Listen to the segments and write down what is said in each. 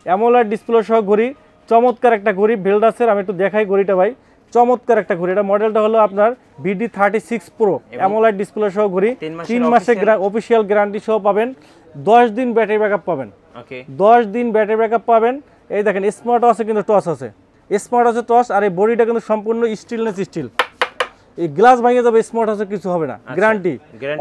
AMOLED display সহ ঘড়ি, চমৎকার একটা ঘড়ি ভেলডাসের। আমি একটু দেখাই ঘড়িটা ভাই, চমৎকার একটা ঘড়ি। এটা মডেলটা হলো আপনার BD36 Pro, অ্যামোলেড ডিসপ্লে সহ ঘড়ি, 3 মাসের অফিসিয়াল গ্যারান্টি সহ পাবেন, 10 দিন ব্যাটারি ব্যাকআপ পাবেন। 10 দিন ব্যাটারি ব্যাকআপ পাবেন। এই দেখেন স্মার্ট ওয়াচে কিন্তু টস আছে, স্মার্ট ওয়াচে টস, আর এই বডিটা কিন্তু সম্পূর্ণ স্টিলনেস স্টিল। এই গ্লাস ভাঙে যাবে, স্মার্ট ওয়াচে কিছু হবে না, গ্যারান্টি।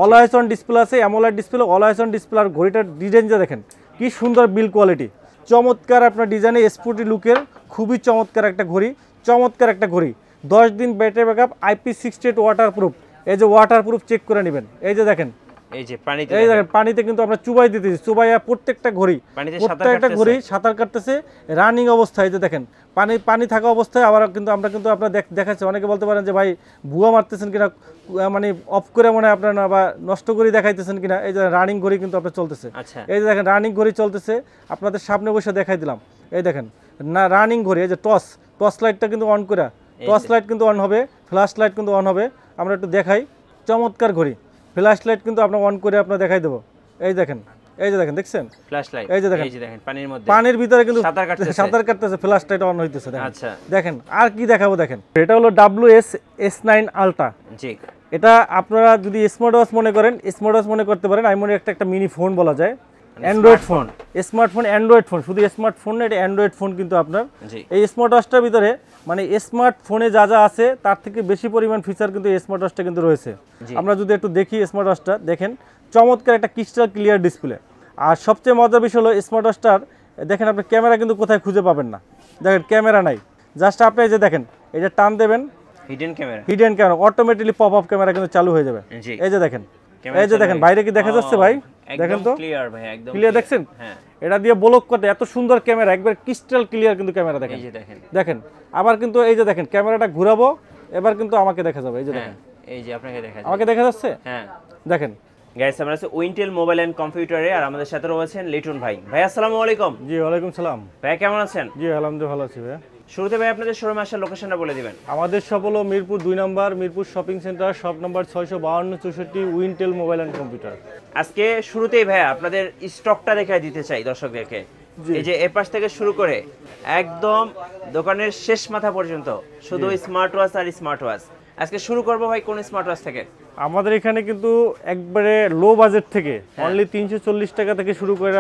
অলওয়েজ অন ডিসপ্লে আছে, AMOLED display, always on display. আর ঘড়িটার ডিজাইনটা দেখেন কি সুন্দর, বিল কোয়ালিটি, চমৎকার আপনার ডিজাইনে, স্পোর্টি লুকের, খুবই চমৎকার একটা ঘড়ি, চমৎকার একটা ঘড়ি। 10 দিন ব্যাটারি ব্যাকআপ, IP68 ওয়াটারপ্রুফ। এই যে ওয়াটারপ্রুফ চেক করে নেবেন। এই যে দেখেন, এই দেখেন পানিতে কিন্তু আমরা চুবাই দিতেছি, চুবাইয়া প্রত্যেকটা ঘড়ি সাঁতার কাটতেছে রানিং অবস্থায়। যে দেখেন পানি থাকা অবস্থায়। আবার কিন্তু আমরা কিন্তু আপনার দেখাচ্ছি, অনেকে বলতে পারেন যে ভাই ভুয়া মারতেছেন কিনা, মানে অফ করে মনে হয় আপনার না, বা নষ্ট করে দেখাইতেছেন কিনা। এই যে রানিং ঘড়ি কিন্তু আপনার চলতেছে। এই যে দেখেন রানিং ঘড়ি চলতেছে, আপনাদের সামনে বসে দেখাই দিলাম। এই দেখেন না রানিং ঘড়ি। এই যে টর্চ লাইটটা কিন্তু অন করে, টর্চ লাইট কিন্তু অন হবে, ফ্ল্যাশ লাইট কিন্তু অন হবে। আমরা একটু দেখাই, চমৎকার ঘড়ি। ফ্ল্যাশ লাইট কিন্তু আপনার অন করে আপনার দেখাই দেবো। এই দেখেন, এই যে দেখেন, দেখছেন ফ্ল্যাশ লাইট, এই যে দেখেন পানির ভিতরে কিন্তু সাঁতার কাটতেছে, ফ্ল্যাশ লাইট অন হইতেছে। দেখেন আর কি দেখাবো, দেখেন এটা হলো WS-S9 আলট্রা। এটা আপনারা যদি স্মার্ট ওয়াচ মনে করেন, স্মার্ট ওয়াচ মনে করতে পারেন। আমি মনে একটা মিনি ফোন বলা যায়, Android phone, smartphone, Android phone, শুধু স্মার্টফোন না, এটা অ্যান্ড্রয়েড ফোন। কিন্তু আপনার এই স্মার্ট ওয়াচটার ভিতরে মানে স্মার্টফোনে যা যা আছে তার থেকে বেশি পরিমাণ ফিচার কিন্তু এই স্মার্ট ওয়াচটা কিন্তু রয়েছে। আমরা যদি একটু দেখি স্মার্ট ওয়াচটা, দেখেন চমৎকার একটা ক্রিস্টাল ক্লিয়ার ডিসপ্লে। আর সবচেয়ে মজার বিষয় হলো স্মার্ট ওয়াচটার, দেখেন আপনি ক্যামেরা কিন্তু কোথায় খুঁজে পাবেন না, দেখেন ক্যামেরা নাই, জাস্ট আপনি এই যে দেখেন, এই যে টান দেবেন, hidden camera automatically pop up camera কিন্তু চালু হয়ে যাবে। এই যে দেখেন, এই যে দেখেন বাইরে কি দেখা যাচ্ছে ভাই, দেখেন তো ক্লিয়ার ভাই, একদম ক্লিয়ার, দেখছেন? হ্যাঁ, এটা দিয়ে ব্লক করতে এত সুন্দর ক্যামেরা, একবার ক্রিস্টাল ক্লিয়ার কিন্তু ক্যামেরা। দেখেন, এই যে দেখেন আবার কিন্তু এই যে দেখেন ক্যামেরাটা ঘোরাবো, এবার কিন্তু আমাকে দেখা যাবে। এই যে দেখেন, এই যে আপনাকে দেখা যাচ্ছে, আমাকে দেখা যাচ্ছে। হ্যাঁ দেখেন গাইস, আমরা আছি উইন্টেল মোবাইল এন্ড কম্পিউটারে, আর আমাদের সাথে রয়েছেন লিটন ভাই। ভাই আসসালামু আলাইকুম। জি ওয়ালাইকুম সালাম। ভাই কেমন আছেন? জি আলহামদুলিল্লাহ ভালো আছি ভাই। শুরুতে ভাই আপনাদের শোরুমে আসার লোকেশনটা বলে দিবেন। আমাদের শপ হলো Mirpur 2 number, Mirpur shopping centre, shop number 652-64, Wintel mobile and computer. আজকে শুরুতেই ভাই আপনাদের স্টকটা দেখাই দিতে চাই দর্শকদেরকে। এই যে এপাশ থেকে শুরু করে একদম দোকানের শেষ মাথা পর্যন্ত শুধু স্মার্ট ওয়াচ আর স্মার্ট ওয়াচ। আজকে শুরু করব ভাই কোন স্মার্ট ওয়াচ থেকে? আমাদের এখানে কিন্তু একবারে লো বাজেট থেকে অনলি 340 টাকা থেকে শুরু করে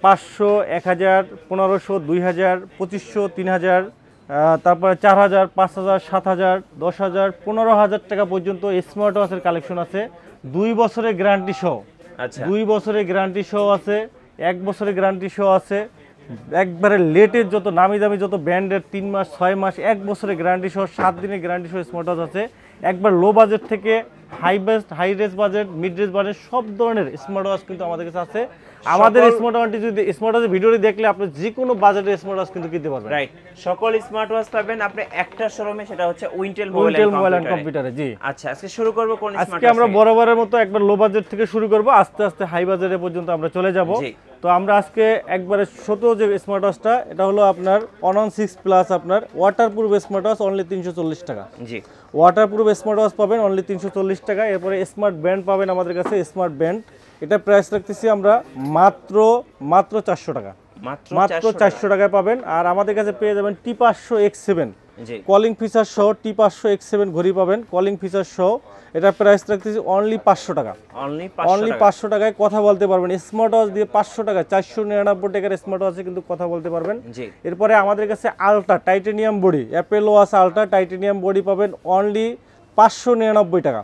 500, 1000, 1500, 2000, 2500, 3000, তারপরে 4000, 5000, 7000, 10000, 15000 টাকা পর্যন্ত স্মার্ট ওয়াচের কালেকশন আছে। 2 বছরের গ্যারান্টি সহ, 2 বছরের গ্যারান্টি সহ আছে, 1 বছরের গ্যারান্টি সহ আছে। একবারে লেটের যত নামি দামি যত ব্র্যান্ডের 3 মাস, 6 মাস, 1 বছরের গ্যারান্টি সহ, 7 দিনের গ্যারান্টি সহ স্মার্ট ওয়াচ আছে। একবার লো বাজেট থেকে high range budget, mid range budget, সব ধরনের স্মার্ট ওয়াচ কিন্তু আমাদের কাছে আছে। আমাদের স্মার্ট ওয়াচটি যদি স্মার্ট ওয়াচের ভিডিওটি দেখলে আপনি যে কোনো বাজেটের স্মার্ট ওয়াচ কিন্তু কিনতে পারবেন। রাইট, সকল স্মার্ট ওয়াচ পাবেন আপনি একটা শোরুমে, সেটা হচ্ছে উইন্টেল মোবাইল এন্ড কম্পিউটারে। জি আচ্ছা, আজকে শুরু করব কোন স্মার্ট ওয়াচ? আজকে আমরা বরাবরের মতো একবার লো বাজেট থেকে শুরু করব, আস্তে আস্তে হাই বাজেটে পর্যন্ত আমরা চলে যাব। তো আমরা আজকে একবারে ছোট যে স্মার্ট ওয়াচটা, এটা হলো আপনার অনন 6 প্লাস, আপনার ওয়াটারপ্রুফ স্মার্ট ওয়াচ, অনলি 340 টাকা। জি, ওয়াটারপ্রুফ স্মার্ট ওয়াচ পাবেন অনলি 340 টাকা। এরপরে স্মার্ট ব্যান্ড পাবেন আমাদের কাছে, স্মার্ট ব্যান্ড, এটা প্রাইস রাখতেছি আমরা মাত্র 400 টাকা, মাত্র 400 টাকায় পাবেন। আর আমাদের কাছে পেয়ে যাবেন T500 X7 কলিং ফিচার সহ, T500 X7 ঘড়ি পাবেন কলিং ফিচার সহ। এটা প্রাইস রাখতেছি অনলি 500 টাকা, অনলি 500 টাকায় কথা বলতে পারবেন। স্মার্ট ওয়াচ দিয়ে 500 টাকা, 499 টাকার স্মার্ট ওয়াচে কিন্তু কথা বলতে পারবেন। এরপরে আমাদের কাছে ultra titanium body, Apple watch ultra titanium body পাবেন অনলি 599 টাকা।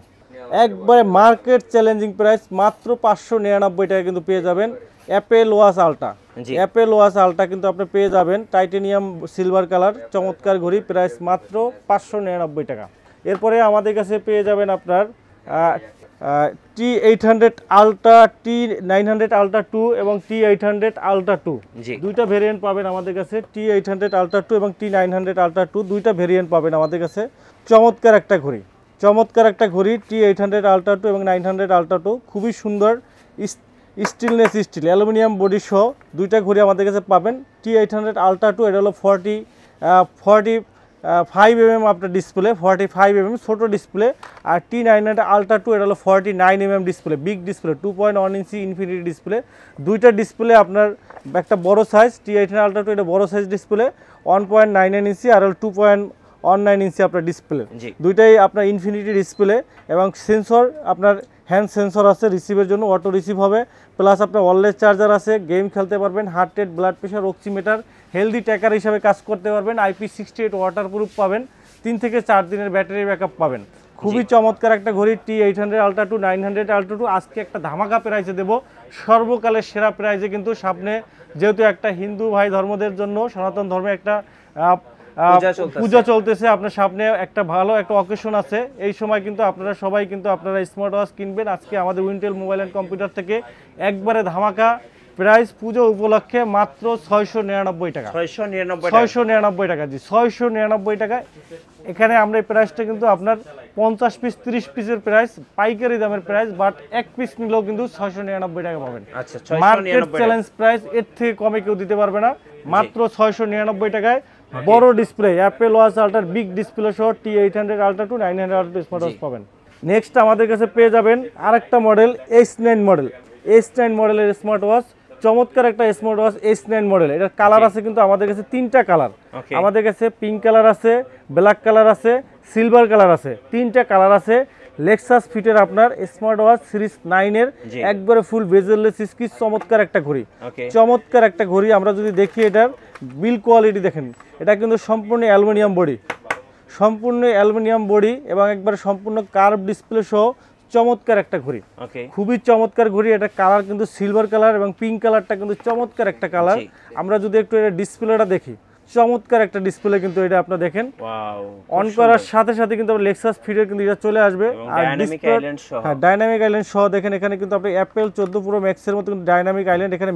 একবারে মার্কেট চ্যালেঞ্জিং প্রাইস, মাত্র 599 টাকা কিন্তু পেয়ে যাবেন Apple watch ultra. Apple watch ultra কিন্তু আপনি পেয়ে যাবেন টাইটানিয়াম সিলভার কালার, চমৎকার ঘড়ি, প্রাইস মাত্র 599 টাকা। এরপরে আমাদের কাছে পেয়ে যাবেন আপনার T800 আলট্রা, T900 আলট্রা 2 এবং T800 আলট্রা 2, দুইটা ভেরিয়েন্ট পাবেন আমাদের কাছে। T800 আলট্রা 2 এবং T900 আলট্রা 2, দুইটা ভেরিয়েন্ট পাবেন আমাদের কাছে। চমৎকার একটা ঘড়ি, চমৎকার একটা ঘড়ি, T800 আলট্রা 2 এবং 900 আলট্রা 2, খুবই সুন্দর স্টিলনেস স্টিল, অ্যালুমিনিয়াম বডি সহ দুইটা ঘড়ি আমাদের কাছে পাবেন। T800 আলট্রা 2 এটা হলো 40 5mm আপনার ডিসপ্লে, 45mm ছোট ডিসপ্লে। আর T900 আলট্রা 2 এটা হলো 49mm ডিসপ্লে, বিগ ডিসপ্লে, 2.1 ইঞ্চি ইনফিনিটি ডিসপ্লে। দুইটা ডিসপ্লে আপনার, একটা বড় সাইজ T800 আলট্রা 2 এটা বড় সাইজ ডিসপ্লে 1.99 ইঞ্চি, আর হলো 2.19 ইঞ্চি আপনার ডিসপ্লে। দুইটাই আপনার ইনফিনিটি ডিসপ্লে এবং সেন্সর আপনার হ্যান্ড সেন্সর আছে রিসিভের জন্য, অটো রিসিভ হবে। প্লাস আপনার ওয়্যারলেস চার্জার আছে, গেম খেলতে পারবেন, heart rate, blood pressure, oximeter, healthy tracker হিসাবে কাজ করতে পারবেন। IP68 ওয়াটারপ্রুফ পাবেন, 3 থেকে 4 দিনের ব্যাটারি ব্যাকআপ পাবেন। খুবই চমৎকার একটা ঘড়ি T800 আলট্রা 2, 900 আলট্রা 2। আজকে একটা ধামাকা প্রাইসে দেবো, সর্বকালের সেরা প্রাইসে। কিন্তু সামনে যেহেতু একটা হিন্দু ভাই ধর্মদের জন্য, সনাতন ধর্মে একটা পূজা চলতেছে, আপনার সামনে একটা ভালো একটা অকেশন আছে, এই সময় কিন্তু আপনারা সবাই কিন্তু আপনারা স্মার্ট ওয়াচ কিনবেন। আজকে আমাদের উইন্টেল মোবাইল অ্যান্ড কম্পিউটার থেকে একবারে ধামাকা প্রাইস, পুজো উপলক্ষে মাত্র 699 টাকা। 699 টাকা, জি 699 টাকা। এখানে আমরা এই প্রাইসটা কিন্তু আপনার 50 পিস 30 পিসের প্রাইস, পাইকারি দামের প্রাইস, বাট এক পিস নিলেও কিন্তু 699 টাকা পাবেন। মার্কেট চ্যালেঞ্জ প্রাইস, এর থেকে কমে কেউ দিতে পারবে না। মাত্র 699 টাকায় বড় display Apple watch ultra big display সহ T800 ultra 2, 900 ultra smart watch পাবেন। নেক্সট আমাদের কাছে পেয়ে যাবেন আরেকটা মডেল, S9 মডেল। S9 মডেলের স্মার্ট ওয়াচ, চমৎকার একটা স্মার্ট ওয়াচ S9 মডেল। এটার কালার আছে কিন্তু আমাদের কাছে 3টা কালার। আমাদের কাছে পিঙ্ক কালার আছে, ব্ল্যাক কালার আছে, সিলভার কালার আছে, 3টা কালার আছে। লেক্সাস ফিটের আপনার স্মার্ট ওয়াচ সিরিজ 9 এর একবারে ফুল বেজেললেস স্কিচ, চমৎকার একটা ঘড়ি, চমৎকার একটা ঘড়ি। আমরা যদি দেখি এটার বিল কোয়ালিটি দেখেন, এটা কিন্তু সম্পূর্ণ অ্যালুমিনিয়াম বডি, সম্পূর্ণ অ্যালুমিনিয়াম বডি এবং একবারে সম্পূর্ণ কার্ভ ডিসপ্লে সহ চমৎকার একটা ঘড়ি, খুবই চমৎকার ঘড়ি। এটা কালার কিন্তু সিলভার কালার এবং পিঙ্ক কালারটা কিন্তু চমৎকার একটা কালার। আমরা যদি একটু এটা ডিসপ্লেটা দেখি, চমৎকার একটা ডিসপ্লে কিন্তু এটা আপনারা দেখেন। অন করার সাথে সাথে কিন্তু লেক্সাস ফিটের কিন্তু এটা চলে আসবে। আর হ্যাঁ, ডাইনামিক আইল্যান্ড সহ দেখেন, এখানে কিন্তু আপনি অ্যাপেল 14 প্রো ম্যাক্সের মতো কিন্তু ডাইনামিক আইল্যান্ড, এখানে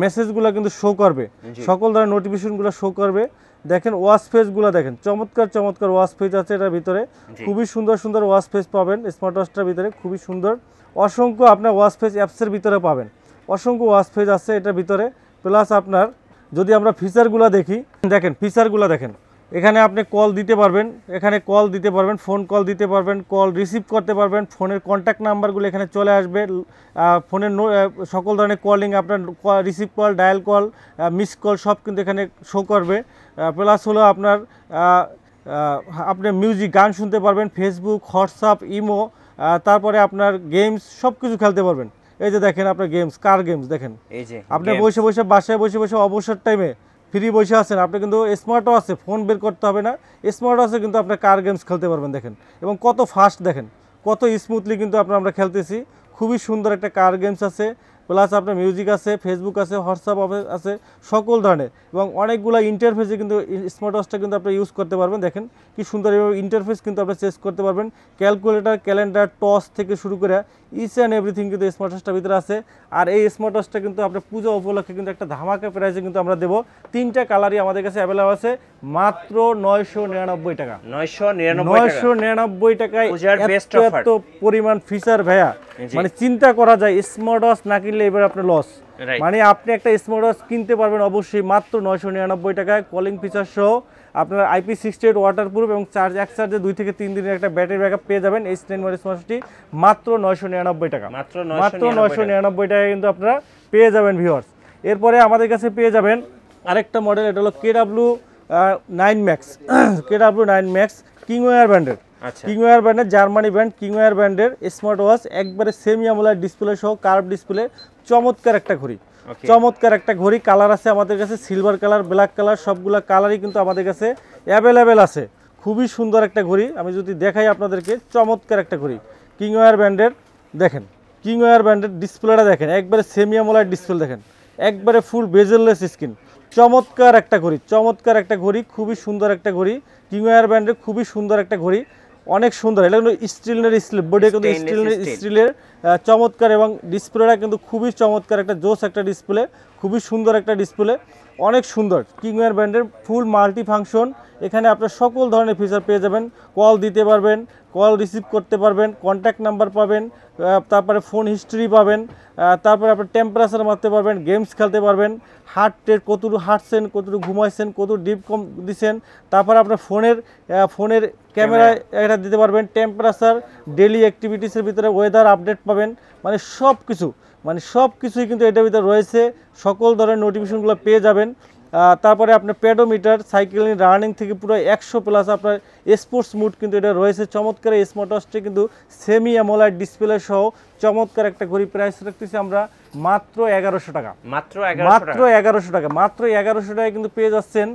মেসেজগুলো কিন্তু শো করবে, সকল ধরনের নোটিফিকেশনগুলো শো করবে। দেখেন ওয়াচ ফেসগুলো দেখেন, চমৎকার চমৎকার ওয়াচ ফেস আছে এটার ভিতরে, খুবই সুন্দর সুন্দর ওয়াচ ফেস পাবেন স্মার্ট ওয়াচটার ভিতরে, খুবই সুন্দর। অসংখ্য আপনার ওয়াচ ফেস অ্যাপসের ভিতরে পাবেন, অসংখ্য ওয়াচ ফেস আছে এটার ভিতরে। প্লাস আপনার যদি আমরা ফিচারগুলো দেখি, দেখেন ফিচারগুলো দেখেন, এখানে আপনি কল দিতে পারবেন, এখানে কল দিতে পারবেন, ফোন কল দিতে পারবেন, কল রিসিভ করতে পারবেন, ফোনের কন্ট্যাক্ট নাম্বারগুলো এখানে চলে আসবে, ফোনের সকল ধরনের কলিং আপনার receive call, dial call, miss call সব কিন্তু এখানে শো করবে। প্লাস হলো আপনার আপনি মিউজিক, গান শুনতে পারবেন, ফেসবুক, হোয়াটসঅ্যাপ, ইমো, তারপরে আপনার গেমস সব কিছু খেলতে পারবেন। এই যে দেখেন আপনার গেমস, কার গেমস দেখেন, এই যে আপনি বসে বসে বাসায় বসে বসে অবসর টাইমে ফ্রি বসে আছেন, আপনি কিন্তু স্মার্ট ওয়াচে ফোন বের করতে হবে না, স্মার্ট ওয়াচে কিন্তু আপনি কার গেমস খেলতে পারবেন দেখেন। এবং কত ফাস্ট দেখেন, কত স্মুথলি কিন্তু আমরা খেলতেছি, খুবই সুন্দর একটা কার গেমস আছে। প্লাস আপনার মিউজিক আছে, ফেসবুক আছে, হোয়াটসঅ্যাপ আছে, সকল ধরনের এবং অনেকগুলো ইন্টারফেসে কিন্তু স্মার্ট ওয়াচটা কিন্তু আপনি ইউজ করতে পারবেন। দেখেন কি সুন্দর ইন্টারফেস কিন্তু আপনি চেঞ্জ করতে পারবেন, ক্যালকুলেটর, ক্যালেন্ডার, টস থেকে শুরু করে ইচ অ্যান্ড এভরিথিং কিন্তু স্মার্ট ওয়াচটার ভিতরে আছে। আর এই স্মার্ট ওয়াচটা কিন্তু আপনার পূজা উপলক্ষে কিন্তু একটা ধামাকা প্রাইসে কিন্তু আমরা দেবো। 3টা কালারই আমাদের কাছে অ্যাভেলেবল আছে, মাত্র 999 টাকা। 999 টাকায় এত পরিমাণ ফিচার ভাইয়া, মানে চিন্তা করা যায় স্মার্ট ওয়াচ না কিনলে এবার আপনার লস। মানে আপনি একটা স্মার্ট ওয়াচ কিনতে পারবেন অবশ্যই মাত্র 999 টাকায়, কলিং ফিচার সহ আপনার IP68 ওয়াটারপ্রুফ এবং এক চার্জে 2 থেকে 3 দিনের একটা ব্যাটারি ব্যাকআপ পেয়ে যাবেন। এই S9 মডেল স্মার্টওয়াচটি মাত্র 999 টাকা, মাত্র 999 টাকায় কিন্তু আপনারা পেয়ে যাবেন ভিউয়ার্স। এরপরে আমাদের কাছে পেয়ে যাবেন আরেকটা মডেল, এটা হলো KW9 Max, KW9 Max কিংওয়্যার ব্র্যান্ডের, কিংওয়্যার ব্র্যান্ডের, জার্মানি ব্র্যান্ড কিংওয়্যার ব্র্যান্ডের স্মার্ট ওয়াচ, একবারে সেমি অ্যামোলেড ডিসপ্লে সহ কার্ভ ডিসপ্লে, চমৎকার একটা ঘড়ি, চমৎকার একটা ঘড়ি। কালার আছে আমাদের কাছে সিলভার কালার, ব্ল্যাক কালার, সবগুলা কালারই কিন্তু আমাদের কাছে অ্যাভেলেবেল আছে। খুবই সুন্দর একটা ঘড়ি, আমি যদি দেখাই আপনাদেরকে, চমৎকার একটা ঘড়ি কিংওয়্যার ব্র্যান্ডের। দেখেন কিংওয়্যার ব্র্যান্ডের ডিসপ্লেটা দেখেন, একবারে সেমি অ্যামোলেড ডিসপ্লে দেখেন, একবারে ফুল বেজেললেস স্ক্রিন, চমৎকার একটা ঘড়ি, চমৎকার একটা ঘড়ি, খুবই সুন্দর একটা ঘড়ি কিংওয়্যার ব্র্যান্ডের, খুবই সুন্দর একটা ঘড়ি, অনেক সুন্দর। এটা কিন্তু স্টিল বডি কিন্তু স্টিলের চমৎকার, এবং ডিসপ্লেটা কিন্তু খুবই চমৎকার, একটা জোস একটা ডিসপ্লে, খুবই সুন্দর একটা ডিসপ্লে, অনেক সুন্দর। কিংওয়্যার ব্র্যান্ডের ফুল মাল্টি ফাংশন, এখানে আপনার সকল ধরনের ফিচার পেয়ে যাবেন, কল দিতে পারবেন, কল রিসিভ করতে পারবেন, কন্ট্যাক্ট নাম্বার পাবেন, তারপরে ফোন হিস্ট্রি পাবেন, তারপরে আপনার টেম্পারেচার মারতে পারবেন, গেমস খেলতে পারবেন, হার্ট রেট কতটুকু হাঁটছেন, কতটুকু ঘুমাইছেন, কত ডিপ কম দিচ্ছেন, তারপরে আপনার ফোনের ক্যামেরায় এটা দিতে পারবেন, টেম্পারেচার, ডেইলি অ্যাক্টিভিটিসের ভিতরে ওয়েদার আপডেট পাবেন, মানে সব কিছুই কিন্তু এটার ভিতরে রয়েছে। সকল ধরনের নোটিফিকেশনগুলো পেয়ে যাবেন। তারপরে আপনার পেডোমিটার, সাইকেলিং, রানিং থেকে পুরো 100+ আপনার স্পোর্টস মুড কিন্তু এটা রয়েছে। চমৎকার এই স্মার্ট ওয়াচটি কিন্তু সেমি অ্যামোলেড ডিসপ্লে সহ চমৎকার একটা ঘড়ি। প্রাইস রাখতেছি আমরা মাত্র 1100 টাকা। মাত্র 1100 টাকা। মাত্র 1100 টাকায় কিন্তু পেয়ে যাচ্ছেন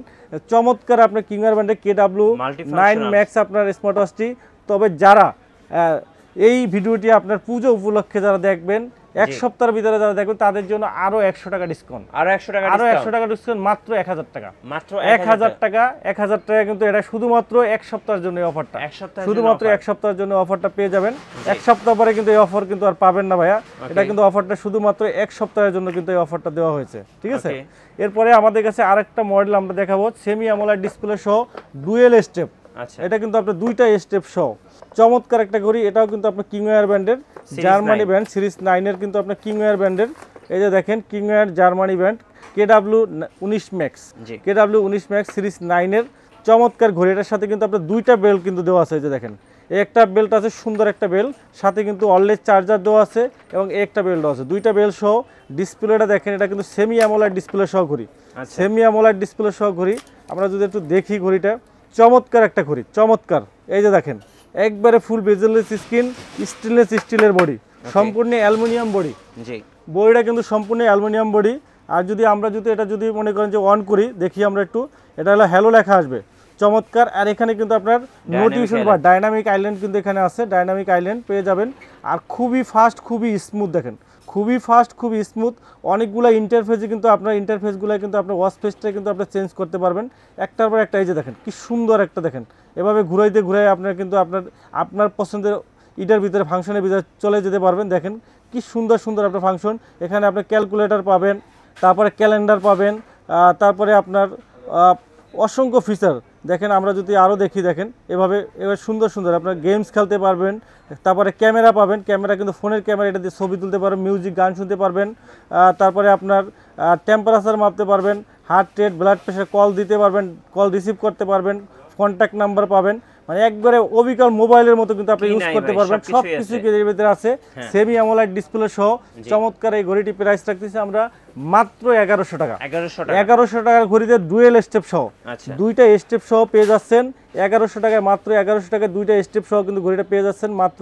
চমৎকার আপনার কিংওয়ার ব্র্যান্ডের KW9 Max আপনার স্মার্ট ওয়াচটি। তবে যারা এই ভিডিওটি আপনার পুজো উপলক্ষে যারা দেখবেন, এক সপ্তাহের ভিতরে যারা দেখবেন, তাদের জন্য আরো 100 টাকা ডিসকাউন্ট, আরো 100 টাকা ডিসকাউন্ট, মাত্র 1000 টাকা। মাত্র 1000 টাকা। 1000 টাকা কিন্তু এটা শুধুমাত্র এক সপ্তাহের জন্য অফারটা, শুধুমাত্র এক সপ্তাহের জন্য অফারটা পেয়ে যাবেন। এক সপ্তাহ পরে কিন্তু এই অফার কিন্তু আর পাবেন না ভাইয়া। এটা কিন্তু অফারটা শুধুমাত্র এক সপ্তাহের জন্য কিন্তু এই অফারটা দেওয়া হয়েছে, ঠিক আছে। এরপরে আমাদের কাছে আরেকটা মডেল আমরা দেখাবো, সেমি অ্যামোলেড ডিসপ্লে সহ ডুয়েল স্টেপ। এটা কিন্তু আপনার দুইটা স্টেপ সহ চমৎকার একটা ঘড়ি। এটাও কিন্তু আপনার কিংওয়ার ব্র্যান্ডের, জার্মানি ব্র্যান্ড, সিরিজ 9 এর কিন্তু আপনার কিংওয়ার ব্র্যান্ডের। এই যে দেখেন Kingwear Germany brand KW19 Max, KW19 Max series 9 এর চমৎকার ঘড়ি। এটার সাথে কিন্তু আপনার দুইটা বেল্ট কিন্তু দেওয়া আছে। এই যে দেখেন একটা বেল্ট আছে, সুন্দর একটা বেল্ট, সাথে কিন্তু অলওয়েজ চার্জার দেওয়া আছে এবং একটা বেল্ট আছে, দুইটা বেল্ট সহ। ডিসপ্লেটা দেখেন, এটা কিন্তু সেমি অ্যামোলেড ডিসপ্লে সহ ঘড়ি, সেমি অ্যামোলেড ডিসপ্লে সহ ঘড়ি। আমরা যদি একটু দেখি ঘড়িটা, চমৎকার একটা ঘড়ি, চমৎকার। এই যে দেখেন একবারে ফুল বেজেললেস স্ক্রিন, স্টেনলেস স্টিলের বডি, সম্পূর্ণ অ্যালুমিনিয়াম বডি। বডিটা কিন্তু সম্পূর্ণ অ্যালুমিনিয়াম বডি। আর যদি আমরা এটা যদি মনে করেন যে অন করি, দেখি আমরা একটু, এটা হলো হ্যালো লেখা আসবে, চমৎকার। আর এখানে কিন্তু আপনার নোটিফিকেশন বা ডাইনামিক আইল্যান্ড কিন্তু এখানে আছে, ডাইনামিক আইল্যান্ড পেয়ে যাবেন। আর খুবই ফাস্ট, খুবই স্মুথ, দেখেন খুবই ফাস্ট, খুবই স্মুথ। অনেকগুলো ইন্টারফেসে কিন্তু আপনার ইন্টারফেসগুলো কিন্তু আপনার ওয়াচ ফেসটা কিন্তু আপনি চেঞ্জ করতে পারবেন একটার পর একটা। এই যে দেখেন কি সুন্দর একটা, দেখেন এভাবে ঘুরাই আপনার কিন্তু আপনার পছন্দের ইটার ভিতরে, ফাংশনের ভিতরে চলে যেতে পারবেন। দেখেন কি সুন্দর আপনার ফাংশন। এখানে আপনি ক্যালকুলেটর পাবেন, তারপরে ক্যালেন্ডার পাবেন, তারপরে আপনার অসংখ্য ফিচার। দেখেন আমরা যদি আরও দেখি, দেখেন এভাবে সুন্দর আপনার গেমস খেলতে পারবেন। তারপরে ক্যামেরা পাবেন, ক্যামেরা কিন্তু ফোনের ক্যামেরা, এটা দিয়ে ছবি তুলতে পারবেন, মিউজিক, গান শুনতে পারবেন। তারপরে আপনার টেম্পারেচার মাপতে পারবেন, heart rate, blood pressure, call দিতে পারবেন, কল রিসিভ করতে পারবেন, কন্ট্যাক্ট নাম্বার পাবেন। মানে একবারে অবিকল মোবাইলের মতো কিন্তু আপনি ইউজ করতে পারবেন, সব কিছু এর ভিতরে আছে। সেমি অ্যামোলেড ডিসপ্লে সহ চমৎকার এই ঘড়িটি প্রাইস রাখতেছি আমরা মাত্র 1100 টাকা। 1100 টাকার ঘড়িতে ডুয়েল স্টেপ সহ, দুইটা স্টেপ সহ পেয়ে যাচ্ছেন 1100 টাকায়। মাত্র 1100 টাকায় দুইটা স্টেপ সহ কিন্তু ঘড়িটা পেয়ে যাচ্ছেন মাত্র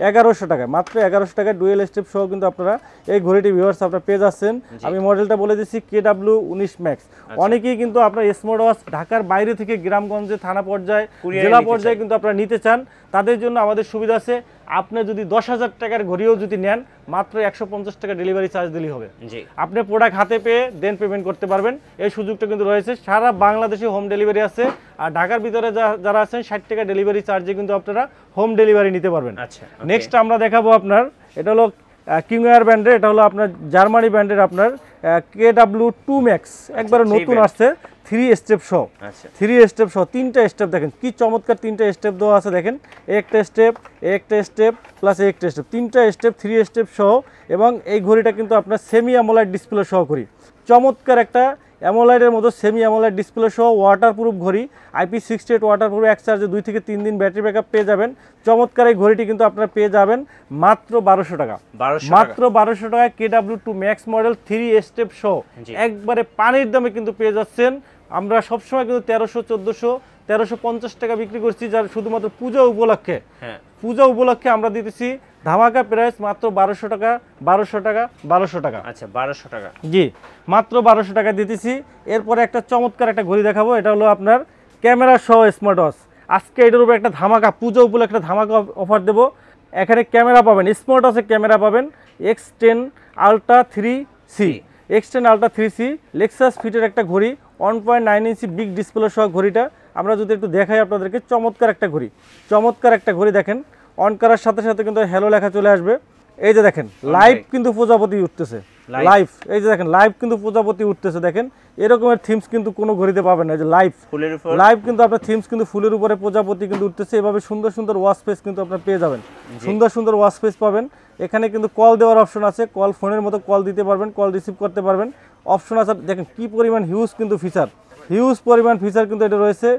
1100 টাকায়। মাত্র 1100 টাকায় ডুয়েল স্টেপ সহ কিন্তু আপনারা এই ঘড়িটি ভিউয়ার্স আপনারা পেয়ে যাচ্ছেন। আমি মডেলটা বলে দিচ্ছি, KW19 Max। অনেকেই কিন্তু আপনার স্মার্ট ওয়াচ ঢাকার বাইরে থেকে গ্রামগঞ্জে, থানা পর্যায়ে, জেলা পর্যায়ে কিন্তু আপনারা নিতে চান, তাদের জন্য আমাদের সুবিধা আছে। আপনি যদি 10,000 টাকার ঘড়িও যদি নেন, মাত্র 150 টাকা ডেলিভারি চার্জ দিলেই হবে। আপনি প্রোডাক্ট হাতে পেয়ে দেন পেমেন্ট করতে পারবেন, এই সুযোগটা কিন্তু রয়েছে। সারা বাংলাদেশে হোম ডেলিভারি আছে। আর ঢাকার ভিতরে যারা আছেন 60 টাকা ডেলিভারি চার্জে কিন্তু আপনারা হোম ডেলিভারি নিতে পারবেন। নেক্সট আমরা দেখাবো আপনার, এটা হলো কিংওয়ার ব্র্যান্ডের, এটা হলো আপনার জার্মানি ব্র্যান্ডের আপনার KW2 Max, একবারে নতুন আসছে, 3 স্টেপ সহ। 3 স্টেপ সহ, 3টা স্টেপ, দেখেন কি চমৎকার 3টা স্টেপ দেওয়া আছে। দেখেন একটা স্টেপ প্লাস একটা স্টেপ, 3টা স্টেপ, 3 স্টেপ সহ। এবং এই ঘড়িটা কিন্তু আপনার সেমি অ্যামোলেড ডিসপ্লে সহ ঘড়ি, চমৎকার একটা অ্যামোলেডের মতো সেমি অ্যামোলেড ডিসপ্লে সহ ওয়াটারপ্রুফ ঘড়ি, IP68 ওয়াটারপ্রুফ, এক চার্জে 2 থেকে 3 দিন ব্যাটারি ব্যাকআপ পেয়ে যাবেন। চমৎকার এই ঘড়িটি কিন্তু আপনারা পেয়ে যাবেন মাত্র 1200 টাকা। মাত্র 1200 টাকায় KW2 Max মডেল 3 স্টেপ সহ একবারে পানির দামে কিন্তু পেয়ে যাচ্ছেন। আমরা সবসময় কিন্তু 1300, 1400, 1350 টাকা বিক্রি করছি, যার শুধুমাত্র পূজা উপলক্ষে। পূজা উপলক্ষে আমরা দিতেছি ধামাকা প্রাইস মাত্র 1200 টাকা, 1200 টাকা, 1200 টাকা। আচ্ছা 1200 টাকা, জি মাত্র 1200 টাকা দিতেছি। এরপরে একটা চমৎকার একটা ঘড়ি দেখাবো, এটা হলো আপনার ক্যামেরা সহ স্মার্ট ওয়াচ। আজকে এটার উপরে একটা ধামাকা, পূজা উপলক্ষে একটা ধামাকা অফার দেবো। এখানে ক্যামেরা পাবেন, স্মার্ট ওয়াচে ক্যামেরা পাবেন X10 Ultra 3C, X10 Ultra 3C Lexus ফিটের একটা ঘড়ি, 1.9 ইঞ্চি বিগ ডিসপ্লে সহ ঘড়িটা আমরা যদি একটু দেখাই আপনাদেরকে, চমৎকার একটা ঘড়ি, চমৎকার একটা ঘড়ি। দেখেন অন করার সাথে সাথে কিন্তু হ্যালো লেখা চলে আসবে। এই যে দেখেন লাইভ কিন্তু প্রজাপতি উঠতেছে, লাইভ, এই যে দেখেন লাইভ কিন্তু প্রজাপতি উঠতেছে। দেখেন এরকমের থিমস কিন্তু কোনো ঘড়িতে পাবেন না, যে লাইভ কিন্তু আপনার থিমস কিন্তু ফুলের উপরে প্রজাপতি কিন্তু উঠতেছে। এভাবে সুন্দর ওয়াচ ফেস কিন্তু আপনারা পেয়ে যাবেন, সুন্দর ওয়াচ ফেস পাবেন। এখানে কিন্তু কল দেওয়ার অপশন আছে, কল ফোনের মতো কল দিতে পারবেন, কল রিসিভ করতে পারবেন, অপশন আছে। দেখেন কি পরিমাণ হিউজ কিন্তু ফিচার, হিউজ পরিমাণ ফিচার কিন্তু এটা রয়েছে।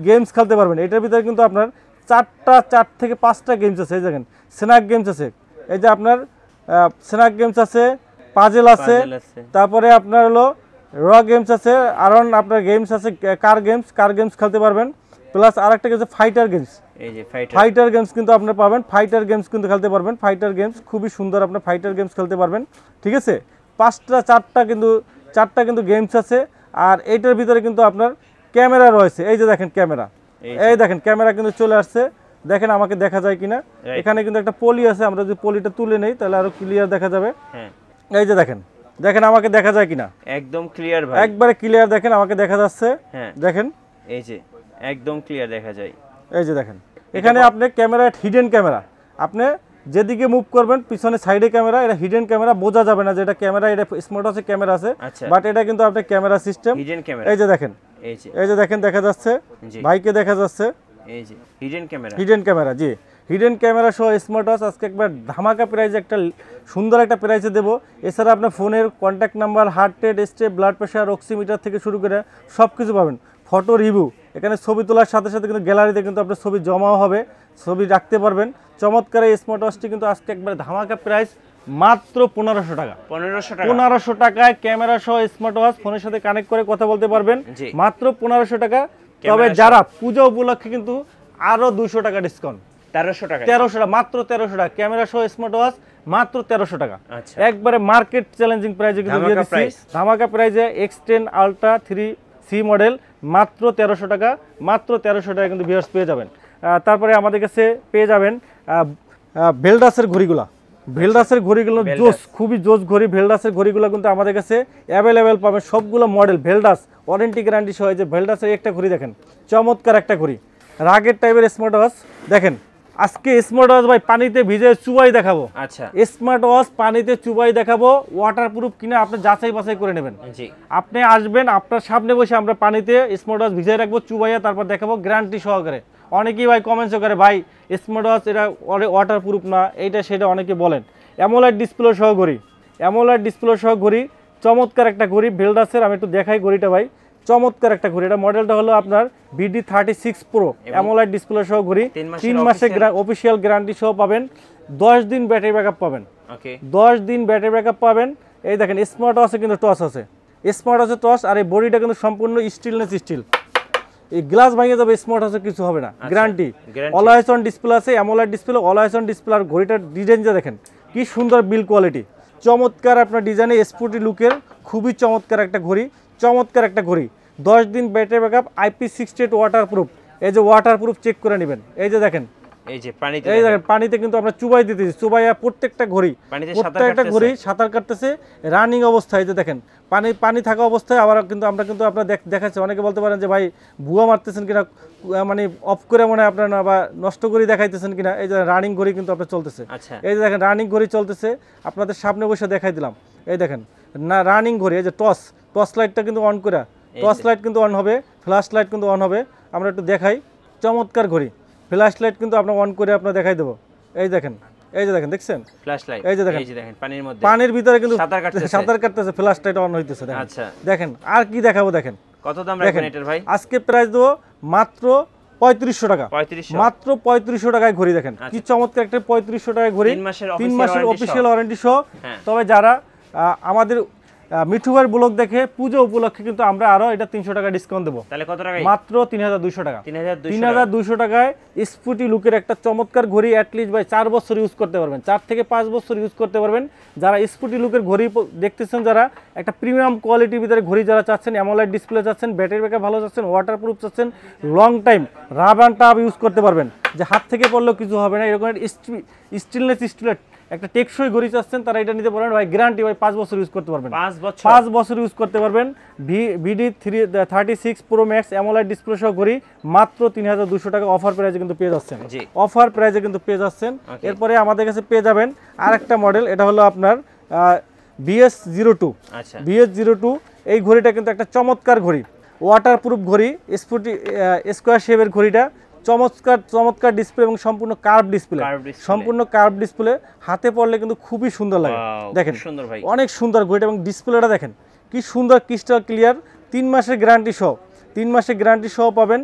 গেমস খেলতে পারবেন এটার ভিতরে কিন্তু আপনার 4 থেকে 5টা গেমস আছে। এই দেখেন স্ন্যাক গেমস আছে, এই যে আপনার স্ন্যাক গেমস আছে, পাজেল আছে, তারপরে আপনার হলো র গেমস আছে, আর আপনার গেমস আছে কার গেমস খেলতে পারবেন। প্লাস আরেকটা গেমস ফাইটার গেমস, এই যে ফাইটার গেমস কিন্তু আপনারা পাবেন, ফাইটার গেমস কিন্তু খেলতে পারবেন। ফাইটার গেমস খুবই সুন্দর, আপনার ফাইটার গেমস খেলতে পারবেন, ঠিক আছে। 4টা কিন্তু গেমস আছে। আর এইটার ভিতরে কিন্তু আপনার ক্যামেরা রয়েছে, এই যে দেখেন ক্যামেরা, এই দেখেন ক্যামেরা কিন্তু চলে আসছে। দেখেন আমাকে দেখা যায় কিনা, এখানে কিন্তু একটা পলি আছে, আমরা যদি পলিটা তুলে নেই তাহলে আরো ক্লিয়ার দেখা যাবে। এই যে দেখেন আমাকে দেখা যায় কিনা, একদম ক্লিয়ার ভাই, একবারে ক্লিয়ার। দেখেন আমাকে দেখা যাচ্ছে, দেখেন এই যে একদম ক্লিয়ার দেখা যায়। এই যে দেখেন এখানে আপনি ক্যামেরা হিডেন ক্যামেরা, আপনি যেদিকে মুভ করবেন পিছনে সাইডে ক্যামেরা, এটা হিডেন ক্যামেরা, বোঝা যাবে না যে এটা ক্যামেরা, এটা স্মার্ট আছে ক্যামেরা আছে, বাট এটা কিন্তু আপনার ক্যামেরা সিস্টেম হিডেন ক্যামেরা। এই যে দেখেন, এই যে দেখেন দেখা যাচ্ছে, ভাইকে দেখা যাচ্ছে, এই যে হিডেন ক্যামেরা জি, হিডেন ক্যামেরা সহ স্মার্ট ওয়াচ আজকে একবার ধামাকা প্রাইজে একটা সুন্দর একটা প্রাইজে দেবো। এছাড়া আপনার ফোনের contact number, heart rate, step, blood pressure, oximeter থেকে শুরু করে সব কিছু পাবেন। ফটো রিভিউ, এখানে ছবি তোলার সাথে সাথে কিন্তু গ্যালারিতে কিন্তু আপনার ছবি জমাও হবে, ছবি রাখতে পারবেন। চমৎকার এই স্মার্ট ওয়াচটি কিন্তু আজকে একবার ধামাকা প্রাইস মাত্র 1500 টাকা। 1500 টাকায় ক্যামেরা সহ স্মার্ট ওয়াচ ফোনের সাথে কানেক্ট করে কথা বলতে পারবেন, মাত্র 1500 টাকা। তবে যারা পূজা উপলক্ষে কিন্তু আরো 200 টাকা ডিসকাউন্ট, 1300 টাকা, মাত্র 1300 টাকা ক্যামেরা সহ স্মার্ট ওয়াচ, মাত্র 1300 টাকা। একবারে মার্কেট চ্যালেঞ্জিং প্রাইসে কিন্তু দিয়ে দিচ্ছি, ধামাকা প্রাইসে X10 আলট্রা 3C মডেল মাত্র 1300 টাকা, মাত্র 1300 টাকা কিন্তু ভিউয়ার্স পেয়ে যাবেন। তারপরে আমাদের কাছে পেয়ে যাবেন ভেলডাসের ঘড়িগুলা, ভেলডাসের ঘড়িগুলো জোস, খুবই জোস ঘড়ি। ভেলডাসের ঘড়িগুলো কিন্তু আমাদের কাছে অ্যাভেলেবেল পাবেন, সবগুলো মডেল ভেলডাস, ওয়ারেন্টি গ্যারান্টি সহ। যে ভেলডাসের একটা ঘড়ি দেখেন, চমৎকার একটা ঘড়ি, রাগের টাইপের স্মার্ট ওয়াচ। দেখেন আজকে স্মার্ট ওয়াচ ভাই পানিতে ভিজে চুবাই দেখাবো। আচ্ছা, স্মার্ট ওয়াচ পানিতে চুবাই দেখাবো, ওয়াটারপ্রুফ কিনা আপনি যাচাই বাছাই করে নেবেন। আপনি আসবেন, আপনার সামনে বসে আমরা পানিতে স্মার্ট ওয়াচ ভিজিয়ে রাখবো, চুবাইয়া তারপর দেখাবো গ্যারান্টি সহকারে। অনেকেই ভাই কমেন্টস করে ভাই স্মার্ট ওয়াচ এটা ওয়াটারপ্রুফ না, এইটা সেটা অনেকে বলেন। অ্যামোলেড ডিসপ্লে সহ ঘড়ি, অ্যামোলেড ডিসপ্লে সহ ঘড়ি, চমৎকার একটা ঘড়ি ভেলডাসের। আমি একটু দেখাই ঘড়িটা ভাই, চমৎকার একটা ঘড়ি। এটা মডেলটা হলো আপনার BD36 Pro, অ্যামোলেড ডিসপ্লে সহ ঘড়ি, 3 মাসের অফিসিয়াল গ্যারান্টি সহ পাবেন, 10 দিন ব্যাটারি ব্যাকআপ পাবেন, 10 দিন ব্যাটারি ব্যাকআপ পাবেন। এই দেখেন স্মার্ট ওয়াচে কিন্তু টস আছে, স্মার্ট ওয়াচে টস, আর এই বডিটা কিন্তু সম্পূর্ণ স্টিলনেস স্টিল, এই গ্লাস ভাঙে যাবে, স্মার্ট ওয়াচে কিছু হবে না, গ্যারান্টি। অলওয়েজ অন ডিসপ্লে আছে, AMOLED display, always on display. আর ঘড়িটার ডিজাইনটা দেখেন কি সুন্দর, বিল কোয়ালিটি চমৎকার, আপনার ডিজাইনে স্পোর্টি লুকের, খুবই চমৎকার একটা ঘড়ি, চমৎকার একটা ঘড়ি। 10 দিন ব্যাটারি ব্যাকআপ, IP68 ওয়াটারপ্রুফ। এই যে ওয়াটারপ্রুফ চেক করে নেবেন। এই যে দেখেন, এই যে পানিতে, এই দেখেন পানিতে কিন্তু আমরা চুবাই দিতেছি, চুবাইয়া প্রত্যেকটা ঘড়ি, প্রত্যেকটা ঘড়ি সাঁতার কাটতেছে রানিং অবস্থায়। এই যে দেখেন পানি থাকা অবস্থায়। আবার কিন্তু আমরা কিন্তু আপনারা দেখাচ্ছি, অনেকে বলতে পারেন যে ভাই ভুয়া মারতেছেন কিনা, মানে অফ করে মনে হয় আপনার না, বা নষ্ট করে দেখাইতেছেন কিনা। এই যে রানিং ঘড়ি কিন্তু আপনার চলতেছে, এই যে দেখেন রানিং ঘড়ি চলতেছে, আপনাদের সামনে বসে দেখাই দিলাম। এই দেখেন না রানিং ঘড়ি, এই যে টর্চ লাইটটা কিন্তু অন করে, টর্চ লাইট কিন্তু অন হবে, ফ্ল্যাশ লাইট কিন্তু অন হবে। আমরা একটু দেখাই, চমৎকার ঘড়ি, ফ্ল্যাশ লাইট কিন্তু আপনার অন করে আপনার দেখাই দেবো। এই দেখেন, এই যে দেখেন, দেখছেন ফ্ল্যাশ লাইট, এই যে দেখেন পানির মধ্যে, পানির ভিতরে কিন্তু সাঁতার কাটতেছে, ফ্ল্যাশ লাইট অন হইতেছে। আচ্ছা দেখেন, আর কি দেখাবো দেখেন, কত দাম রাখবেন এটার ভাই? আজকে প্রাইস দেবো মাত্র 3500 টাকা, মাত্র 3500 টাকায় ঘড়ি। দেখেন কি চমৎকার একটা 3500 টাকায় ঘড়ি, 3 মাসের অফিসিয়াল ওয়ারেন্টি সহ। তবে যারা আমাদের মিঠু ভাইয়ের ব্লগ দেখে পুজো উপলক্ষে কিন্তু আমরা আরো এটা 300 টাকা ডিসকাউন্ট দেবো। তাহলে কত টাকা? মাত্র 3200 টাকা। 3200 টাকায় স্পুটি লুকের একটা চমৎকার ঘড়ি, অ্যাটলিস্ট ভাই 4 বছর ইউজ করতে পারবেন, 4 থেকে 5 বছর ইউজ করতে পারবেন। যারা স্পুটি লুকের ঘড়ি দেখতেছেন, যারা একটা প্রিমিয়াম কোয়ালিটির ভিতরে ঘড়ি যারা চাচ্ছেন, অ্যামোলেড ডিসপ্লে চাচ্ছেন, ব্যাটারি ব্যাকআপ ভালো চাচ্ছেন, ওয়াটারপ্রুফ চাচ্ছেন, long time rough and tough use করতে পারবেন, যে হাত থেকে পড়লেও কিছু হবে না, এরকম স্টিলনেস স্টিলের একটা টেকসই ঘড়ি চাচ্ছেন, তারা এটা নিতে পারেন ভাই। গ্যারান্টি ভাই 5 বছর ইউজ করতে পারবেন, 5 বছর ইউজ করতে পারবেন। BD36 Pro Max AMOLED display সহ ঘড়ি মাত্র 3200 টাকা অফার প্রাইসে কিন্তু পেয়ে যাচ্ছেন, অফার প্রাইসে কিন্তু পেয়ে যাচ্ছেন। এরপরে আমাদের কাছে পেয়ে যাবেন আরেকটা মডেল, এটা হলো আপনার BS02। আচ্ছা, BS02 এই ঘড়িটা কিন্তু একটা চমৎকার ঘড়ি, ওয়াটারপ্রুফ ঘড়ি, স্কুয়ার শেপের ঘড়িটা, চমৎকার চমৎকার ডিসপ্লে এবং সম্পূর্ণ কার্ভ ডিসপ্লে, সম্পূর্ণ কার্ভ ডিসপ্লে, হাতে পড়লে কিন্তু খুবই সুন্দর লাগে। দেখেন অনেক সুন্দর ঘড়িটা এবং ডিসপ্লেটা দেখেন কি সুন্দর, ক্রিস্টাল ক্লিয়ার, 3 মাসের গ্যারান্টি সহ, 3 মাসের গ্যারান্টি সহ পাবেন।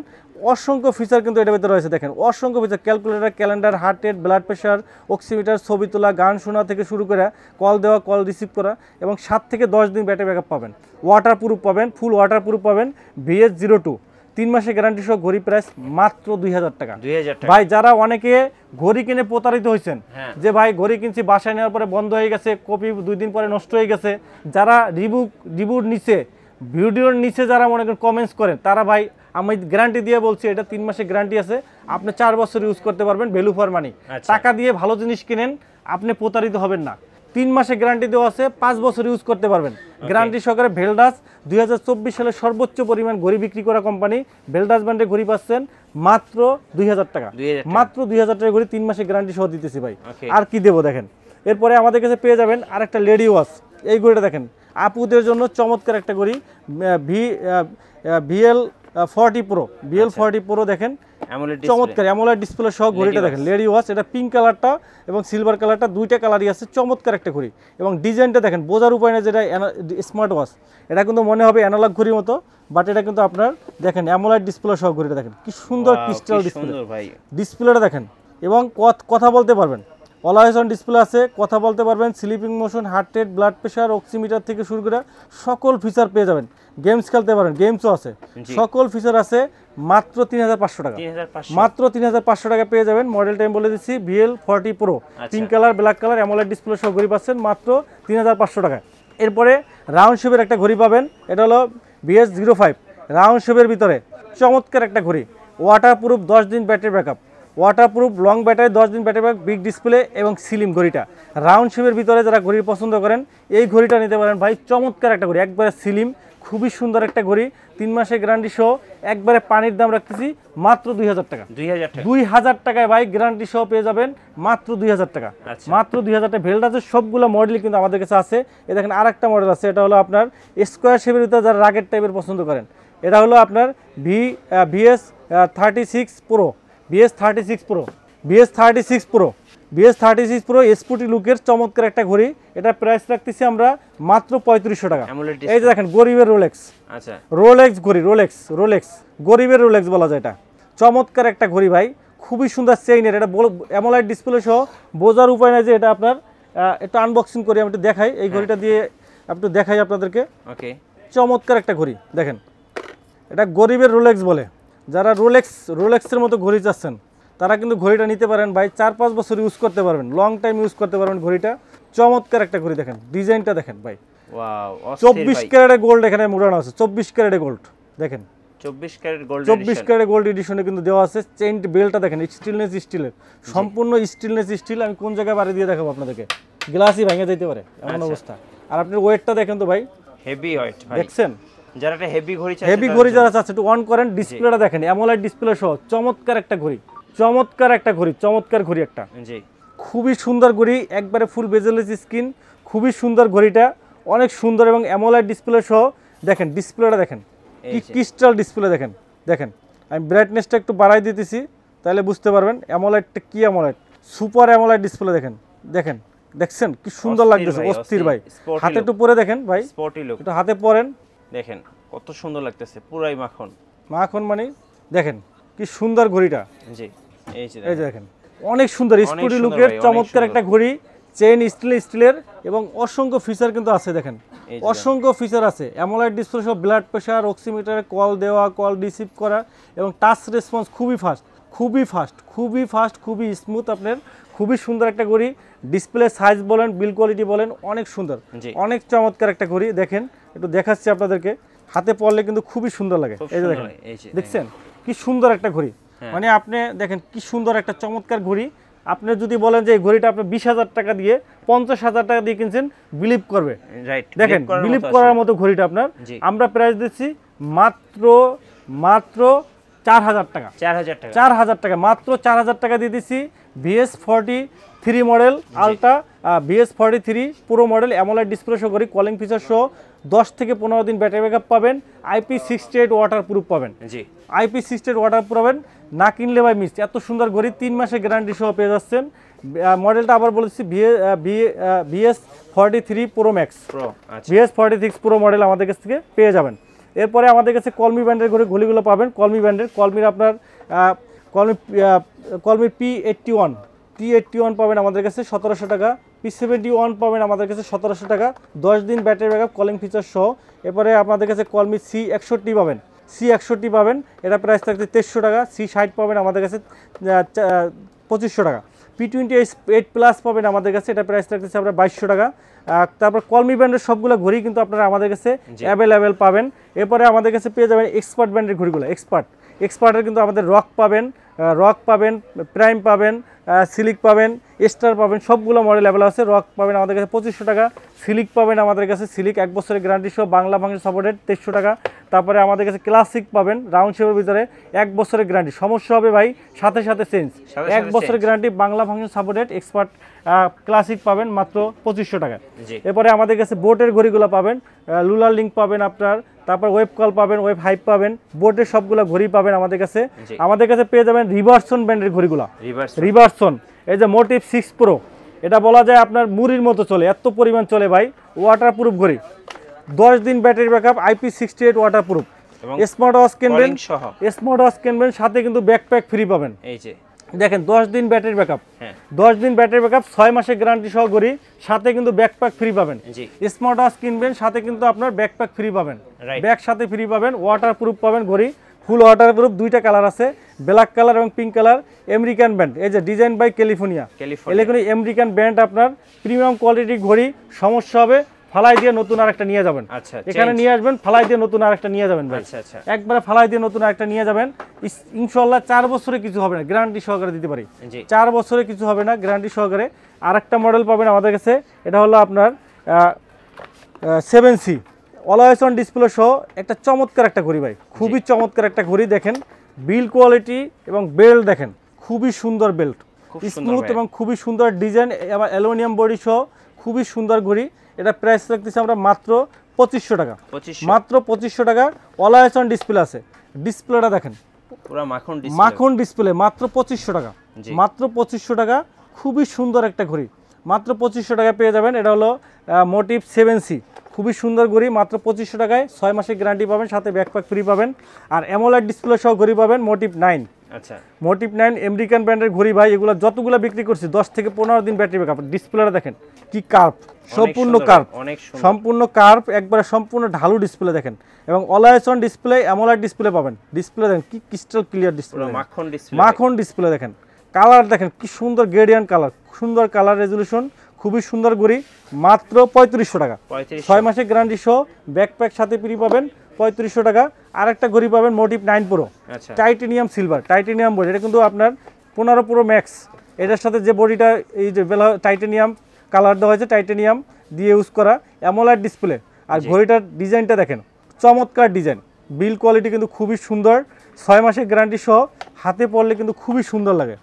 অসংখ্য ফিচার কিন্তু এটার ভিতরে রয়েছে, দেখেন অসংখ্য feature, calculator, calendar, heart rate, blood pressure, oximeter, ছবি তোলা, গান শোনা থেকে শুরু করে কল দেওয়া, কল রিসিভ করা, এবং 7 থেকে 10 দিন ব্যাটারি ব্যাকআপ পাবেন, ওয়াটার প্রুফ পাবেন, ফুল ওয়াটার প্রুফ পাবেন, VS02, 3 মাসের গ্যারান্টি সহ ঘড়ি প্রাইস মাত্র 2000 টাকা। ভাই যারা অনেকে ঘড়ি কিনে প্রতারিত হয়েছেন যে ভাই ঘড়ি কিনছি বাসায় নেওয়ার পরে বন্ধ হয়ে গেছে, কপি 2 দিন পরে নষ্ট হয়ে গেছে, যারা রিভিউর নিচে, ভিডিওর নিচে যারা মনে করেন কমেন্টস করেন, তারা ভাই আমি গ্যারান্টি দিয়ে বলছি এটা 3 মাসের গ্যারান্টি আছে, আপনি 4 বছর ইউজ করতে পারবেন, ভ্যালু ফর মানি। টাকা দিয়ে ভালো জিনিস কিনেন, আপনি প্রতারিত হবেন না। 3 মাসের গ্যারান্টি দেওয়া আছে, 5 বছর ইউজ করতে পারবেন গ্যারান্টি সহকারে। ভেলডাস 2024 সালে সর্বোচ্চ পরিমাণ ঘড়ি বিক্রি করা কোম্পানি, ভেলডাস ব্র্যান্ডের ঘড়ি পাচ্ছেন মাত্র 2000 টাকা, মাত্র 2000 টাকা ঘড়ি 3 মাসের গ্যারান্টি সহ দিতেছি ভাই। আর কি দেবো দেখেন, এরপরে আমাদের কাছে পেয়ে যাবেন আরেকটা লেডি ওয়াচ। এই ঘড়িটা দেখেন আপুদের জন্য চমৎকার একটা ঘড়ি, VL40 Pro, VL40 Pro দেখেন চমৎকার অ্যামোলেড ডিসপ্লে সহ ঘড়িটা দেখেন, লেডি ওয়াচ। এটা পিঙ্ক কালারটা এবং সিলভার কালারটা, দুইটা কালারই আছে, চমৎকার একটা ঘড়ি। এবং ডিজাইনটা দেখেন, বোঝার উপায় না যেটা স্মার্ট ওয়াচ, এটা কিন্তু মনে হবে অ্যানালগ ঘড়ির মতো, বাট এটা কিন্তু আপনার দেখেন অ্যামোলেড ডিসপ্লে সহ ঘড়িটা দেখেন কি সুন্দর ক্রিস্টাল ডিসপ্লে, ডিসপ্লেটা দেখেন। এবং কথা বলতে পারবেন, অলওয়েজ অন ডিসপ্লে আছে, কথা বলতে পারবেন, sleeping motion, heart rate, blood pressure, oximeter থেকে শুরু করে সকল ফিচার পেয়ে যাবেন। গেমস খেলতে পারেন, গেমসও আছে, সকল ফিচার আছে। মাত্র 3500 টাকা, মাত্র 3500 টাকা পেয়ে যাবেন। মডেলটা আমি বলে দিচ্ছি VL40 Pro, pink colour, black colour, AMOLED display সহ ঘড়ি পাচ্ছেন মাত্র 3500 টাকায়। এরপরে রাউন্ড শেপের একটা ঘড়ি পাবেন, এটা হলো VS05, রাউন্ড শেপের ভিতরে চমৎকার একটা ঘড়ি, ওয়াটার প্রুফ, 10 দিন battery backup, waterproof, long battery, 10 দিন ব্যাটারি ব্যাক, বিগ ডিসপ্লে এবং স্লিম ঘড়িটা। রাউন্ড শেপের ভিতরে যারা ঘড়ি পছন্দ করেন এই ঘড়িটা নিতে পারেন ভাই, চমৎকার একটা ঘড়ি, একবারে স্লিম, খুবই সুন্দর একটা ঘড়ি, 3 মাসের গ্যারান্টি সহ, একবারে পানির দাম রাখতেছি মাত্র 2000 টাকা। 2000 টাকায় ভাই গ্যারান্টি সহ পেয়ে যাবেন মাত্র 2000 টাকা, মাত্র 2000 টাকা। ভেলডাসের সবগুলো মডেলই কিন্তু আমাদের কাছে আছে। এই দেখেন আরেকটা মডেল আছে, এটা হলো আপনার স্কোয়ার শেপের ভিতরে যারা রাগের টাইপের পছন্দ করেন, এটা হলো আপনার VS36 Pro, VS36 Pro, VS36 Pro, VS36 Pro sporty লুকের চমৎকার একটা ঘড়ি। এটা প্রাইস রাখতেছি আমরা মাত্র 3500 টাকা। এই যে দেখেন গরিবের রোলেক্স, আচ্ছা রোলেক্স ঘড়ি, রোলেক্স গরিবের রোলেক্স বলা যায় এটা, চমৎকার একটা ঘড়ি ভাই, খুবই সুন্দর চেইনের, এটা অ্যামোলেড ডিসপ্লে সহ, বোঝার উপায় নাই যে এটা আপনার। একটু আনবক্সিং করি আমি, একটু দেখাই এই ঘড়িটা দিয়ে, একটু দেখাই আপনাদেরকে। ওকে, চমৎকার একটা ঘড়ি দেখেন, এটা গরিবের রোলেক্স বলে। যারা রোলেক্সের মতো ঘড়ি চাচ্ছেন তারা কিন্তু ঘড়িটা নিতে পারেন ভাই, 4-5 বছর ইউজ করতে পারবেন, লং টাইম ইউজ করতে পারবেন ঘড়িটা। চমৎকার একটা ঘড়ি দেখেন, ডিজাইনটা দেখেন ভাই, ওয়াও, 24 ক্যারেটের গোল্ড এখানে মোড়ানো আছে, 24 ক্যারেটের গোল্ড দেখেন, 24 ক্যারেট গোল্ড এডিশনে কিন্তু দেওয়া আছে। চেইন বেলটা দেখেন, স্টিলনেস স্টিলের, সম্পূর্ণ স্টিলনেস স্টিল। আমি কোন জায়গায় বাড়ি দিয়ে দেখাবো আপনাদেরকে, গ্লাসই ভেঙে যেতে পারে এমন অবস্থা। আর আপনার ওয়েটটা দেখেন তো ভাই, হেভি ওয়েট ভাই, দেখছেন যারা একটা হেভি ঘড়ি যারা চাচ্ছে একটু অন করেন, ডিসপ্লেটা দেখেন অ্যামোলেড ডিসপ্লে সহ, চমৎকার একটা ঘড়ি, চমৎকার একটা ঘড়ি, চমৎকার ঘড়ি একটা, জি খুবই সুন্দর ঘড়ি, একবারে ফুল বেজেলেস স্ক্রিন, খুবই সুন্দর ঘড়িটা, অনেক সুন্দর এবং অ্যামোলেড ডিসপ্লে সহ। দেখেন ডিসপ্লেটা দেখেন কি ক্রিস্টাল ডিসপ্লে দেখেন, দেখেন আমি ব্রাইটনেসটা একটু বাড়াই দিতেছি তাহলে বুঝতে পারবেন অ্যামোলেডটা কি, অ্যামোলেড সুপার অ্যামোলেড ডিসপ্লে দেখেন, দেখেন দেখছেন কি সুন্দর লাগতেছে, অস্থির ভাই। হাতে একটু পরে দেখেন ভাই, স্পটি লুক, একটু হাতে পরেন দেখেন কত সুন্দর লাগতেছে, পুরাই মাখন মাখন, মানে দেখেন কি সুন্দর ঘড়িটা, জি এই যে দেখেন অনেক সুন্দর স্পোর্টি লুকের চমৎকার একটা ঘড়ি, চেইন স্টিলের এবং অসংখ্য ফিচার কিন্তু আছে, দেখেন অসংখ্য ফিচার আছে। অ্যামোলেড ডিসপ্লে সহ, ব্লাড প্রেশার, অক্সিমিটারে কল দেওয়া, কল রিসিভ করা এবং টাচ রেসপন্স খুবই ফাস্ট, খুবই ফাস্ট, খুবই ফাস্ট, খুবই স্মুথ। আপনার খুবই সুন্দর একটা ঘড়ি, ডিসপ্লে সাইজ বলেন, বিল কোয়ালিটি বলেন, অনেক সুন্দর, অনেক চমৎকার একটা ঘড়ি। দেখেন একটু দেখাচ্ছি আপনাদেরকে, হাতে পরলে কিন্তু খুবই সুন্দর লাগে। এই যে দেখেন, দেখছেন কি সুন্দর একটা ঘড়ি, মানে আপনি দেখেন কি সুন্দর একটা চমৎকার ঘড়ি। আপনি যদি বলেন যে এই ঘড়িটা আপনি 20,000 টাকা দিয়ে 50,000 টাকা দিয়ে কিনছেন, বিলিভ করবে, দেখেন বিলিভ করার মতো ঘড়িটা আপনার। আমরা প্রাইস দিচ্ছি মাত্র 4000 টাকা, 4000 টাকা, মাত্র 4000 টাকা দিয়ে দিচ্ছি। VS43 মডেল আলট্রা, VS43 পুরো মডেল, অ্যামোলেড ডিসপ্লে সহ ঘড়ি, কলিং ফিচার সহ, 10 থেকে 15 দিন ব্যাটারি ব্যাকআপ পাবেন, IP68 ওয়াটার প্রুফ পাবেন, জি IP68 ওয়াটার প্রুফ পাবেন, না কিনলে ভাই মিস। এত সুন্দর ঘড়ি 3 মাসের গ্যারান্টি সহ পেয়ে যাচ্ছেন। মডেলটা আবার বলেছি VS43 Pro Max pro. VS46 Pro model আমাদের কাছ থেকে পেয়ে যাবেন। এরপরে আমাদের কাছে কলমি ব্র্যান্ডের ঘড়িগুলো পাবেন। কলমি ব্র্যান্ডের, কলমির আপনার কলমি P81 পাবেন আমাদের কাছে 1700 টাকা, P71 পাবেন আমাদের কাছে 1700 টাকা, 10 দিন ব্যাটারি ব্যাকআপ, কলিং ফিচার সহ। এরপরে আপনাদের কাছে কলমি C61 পাবেন, C61 পাবেন, এটা প্রাইস থাকছে 2300 টাকা। C60 পাবেন আমাদের কাছে 2500 টাকা। P28 প্লাস পাবেন আমাদের কাছে, এটা প্রাইস থাকতেছে আপনার 2200 টাকা। তারপর কলমি ব্র্যান্ডের সবগুলো ঘড়ি কিন্তু আপনারা আমাদের কাছে অ্যাভেলেবেল পাবেন। এরপরে আমাদের কাছে পেয়ে যাবেন এক্সপার্ট ব্র্যান্ডের ঘড়িগুলো। এক্সপার্টের কিন্তু আমাদের রক পাবেন, প্রাইম পাবেন, সিলিক পাবেন, স্টার পাবেন, সবগুলো মডেল অ্যাভেলেবল আছে। রক পাবেন আমাদের কাছে 2500 টাকা, সিলিক পাবেন আমাদের কাছে, সিলিক 1 বছরের গ্যারান্টি সহ বাংলা ভাঙা সাপোর্টেড 2300 টাকা। তারপরে আমাদের কাছে ক্লাসিক পাবেন রাউন্ড শেপের ভিতরে 1 বছরের গ্যারান্টি, সমস্যা হবে ভাই সাথে চেঞ্জ, 1 বছরের গ্যারান্টি বাংলা ভাঙা সাপোর্টেড এক্সপার্ট ক্লাসিক পাবেন মাত্র 2500 টাকা। এরপরে আমাদের কাছে বোটের ঘড়িগুলো পাবেন, লুলার লিঙ্ক পাবেন আপনার, তারপর ওয়েব কল পাবেন, ওয়েব হাইপ পাবেন, বোটের সবগুলো ঘড়ি পাবেন আমাদের কাছে। আমাদের কাছে পেয়ে যাবেন রিভারসন ব্র্যান্ডের ঘড়িগুলো। রিভারসন এই যে মোটিভ 6 Pro, এটা বলা যায় আপনার মুড়ির মতো চলে, এত পরিমাণ চলে ভাই। ওয়াটারপ্রুফ ঘড়ি, 10 দিন battery backup, IP68 waterproof. Smart watch কিনবেন সাথে কিন্তু ব্যাকপ্যাক ফ্রি পাবেন। এই যে দেখেন 10 দিন ব্যাটারি ব্যাকআপ, 10 দিন ব্যাটারি ব্যাকআপ, 6 মাসের গ্যারান্টি সহ ঘড়ি, সাথে কিন্তু ব্যাকপ্যাক ফ্রি পাবেন। স্মার্ট ওয়াচ কিনবেন সাথে কিন্তু আপনার ব্যাকপ্যাক ফ্রি পাবেন, ব্যাগ সাথে ফ্রি পাবেন, ওয়াটারপ্রুফ পাবেন ঘড়ি, ফুল ওয়াটারপ্রুফ। 2টা কালার আছে, ব্ল্যাক কালার এবং পিঙ্ক কালার। আমেরিকান ব্র্যান্ড, এই যে design by California American brand, আপনার প্রিমিয়াম কোয়ালিটি ঘড়ি। সমস্যা হবে ফালাই দিয়ে নতুন আরেকটা নিয়ে যাবেন, এখানে নিয়ে আসবেন, ফালাই দিয়ে নতুন আরেকটা নিয়ে যাবেন ভাই। একবারে ফালাই দিয়ে নতুন আরেকটা নিয়ে যাবেন, ইনশাআল্লাহ 4 বছরে কিছু হবে না, গ্যারান্টি সহকারে দিতে পারি। 4 বছরে কিছু হবে না, গ্যারান্টি সহকারে। আরেকটা মডেল পাবেন আমাদের কাছে, এটা হলো আপনার 7C অলওয়েজ অন ডিসপ্লে সহ একটা চমৎকার একটা ঘড়ি ভাই, খুবই চমৎকার একটা ঘড়ি। দেখেন বিল্ড কোয়ালিটি এবং বেল্ট দেখেন, খুবই সুন্দর বেল্ট, স্মুথ এবং খুবই সুন্দর ডিজাইন, এবং অ্যালুমিনিয়াম বডি সহ খুবই সুন্দর ঘড়ি। এটা প্রাইস রাখতেছি আমরা মাত্র 2500 টাকা, মাত্র 2500 টাকা। অলওয়েজ অন ডিসপ্লে আছে, ডিসপ্লেটা দেখেন পুরো মাখন ডিসপ্লে, মাত্র 2500 টাকা, মাত্র 2500 টাকা। খুবই সুন্দর একটা ঘড়ি, মাত্র 2500 টাকায় পেয়ে যাবেন। এটা হলো মোটিভ 7C, খুবই সুন্দর ঘড়ি, মাত্র 2500 টাকায়, 6 মাসের গ্যারান্টি পাবেন, সাথে ব্যাকপ্যাক ফ্রি পাবেন। আর অ্যামোলেড ডিসপ্লে সহ ঘড়ি পাবেন মোটিভ 9। আচ্ছা, মোটিভ 9 আমেরিকান ব্র্যান্ডের ঘড়ি ভাই। এগুলো যতগুলো বিক্রি করছি 10 থেকে 15 দিন ব্যাটারি ব্যাকআপ। ডিসপ্লেটা দেখেন কি কার্ভ, সম্পূর্ণ কার্ভ, একবারে সম্পূর্ণ ঢালু ডিসপ্লে দেখেন। এবং always on display, AMOLED display পাবেন। ডিসপ্লে দেখেন কি ক্রিস্টাল ক্লিয়ার ডিসপ্লে, মাখন ডিসপ্লে দেখেন। কালার দেখেন কি সুন্দর গ্রেডিয়েন্ট কালার, সুন্দর কালার রেজলিউশন, খুবই সুন্দর ঘড়ি, মাত্র 3500 টাকা, 6 মাসের গ্যারান্টি সহ ব্যাকপ্যাক সাথে ফ্রি পাবেন, 3500 টাকা। আরেকটা ঘড়ি পাবেন Motive 9 Pro, titanium silver, titanium body. এটা কিন্তু আপনার 15 Pro Max, এটার সাথে যে বডিটা এই যে টাইটেনিয়াম কালার দেওয়া হয়েছে, টাইটেনিয়াম দিয়ে ইউজ করা, অ্যামোলেড ডিসপ্লে। আর ঘড়িটার ডিজাইনটা দেখেন, চমৎকার ডিজাইন, বিল কোয়ালিটি কিন্তু খুবই সুন্দর, 6 মাসের গ্যারান্টি সহ, হাতে পরলে কিন্তু খুবই সুন্দর লাগে।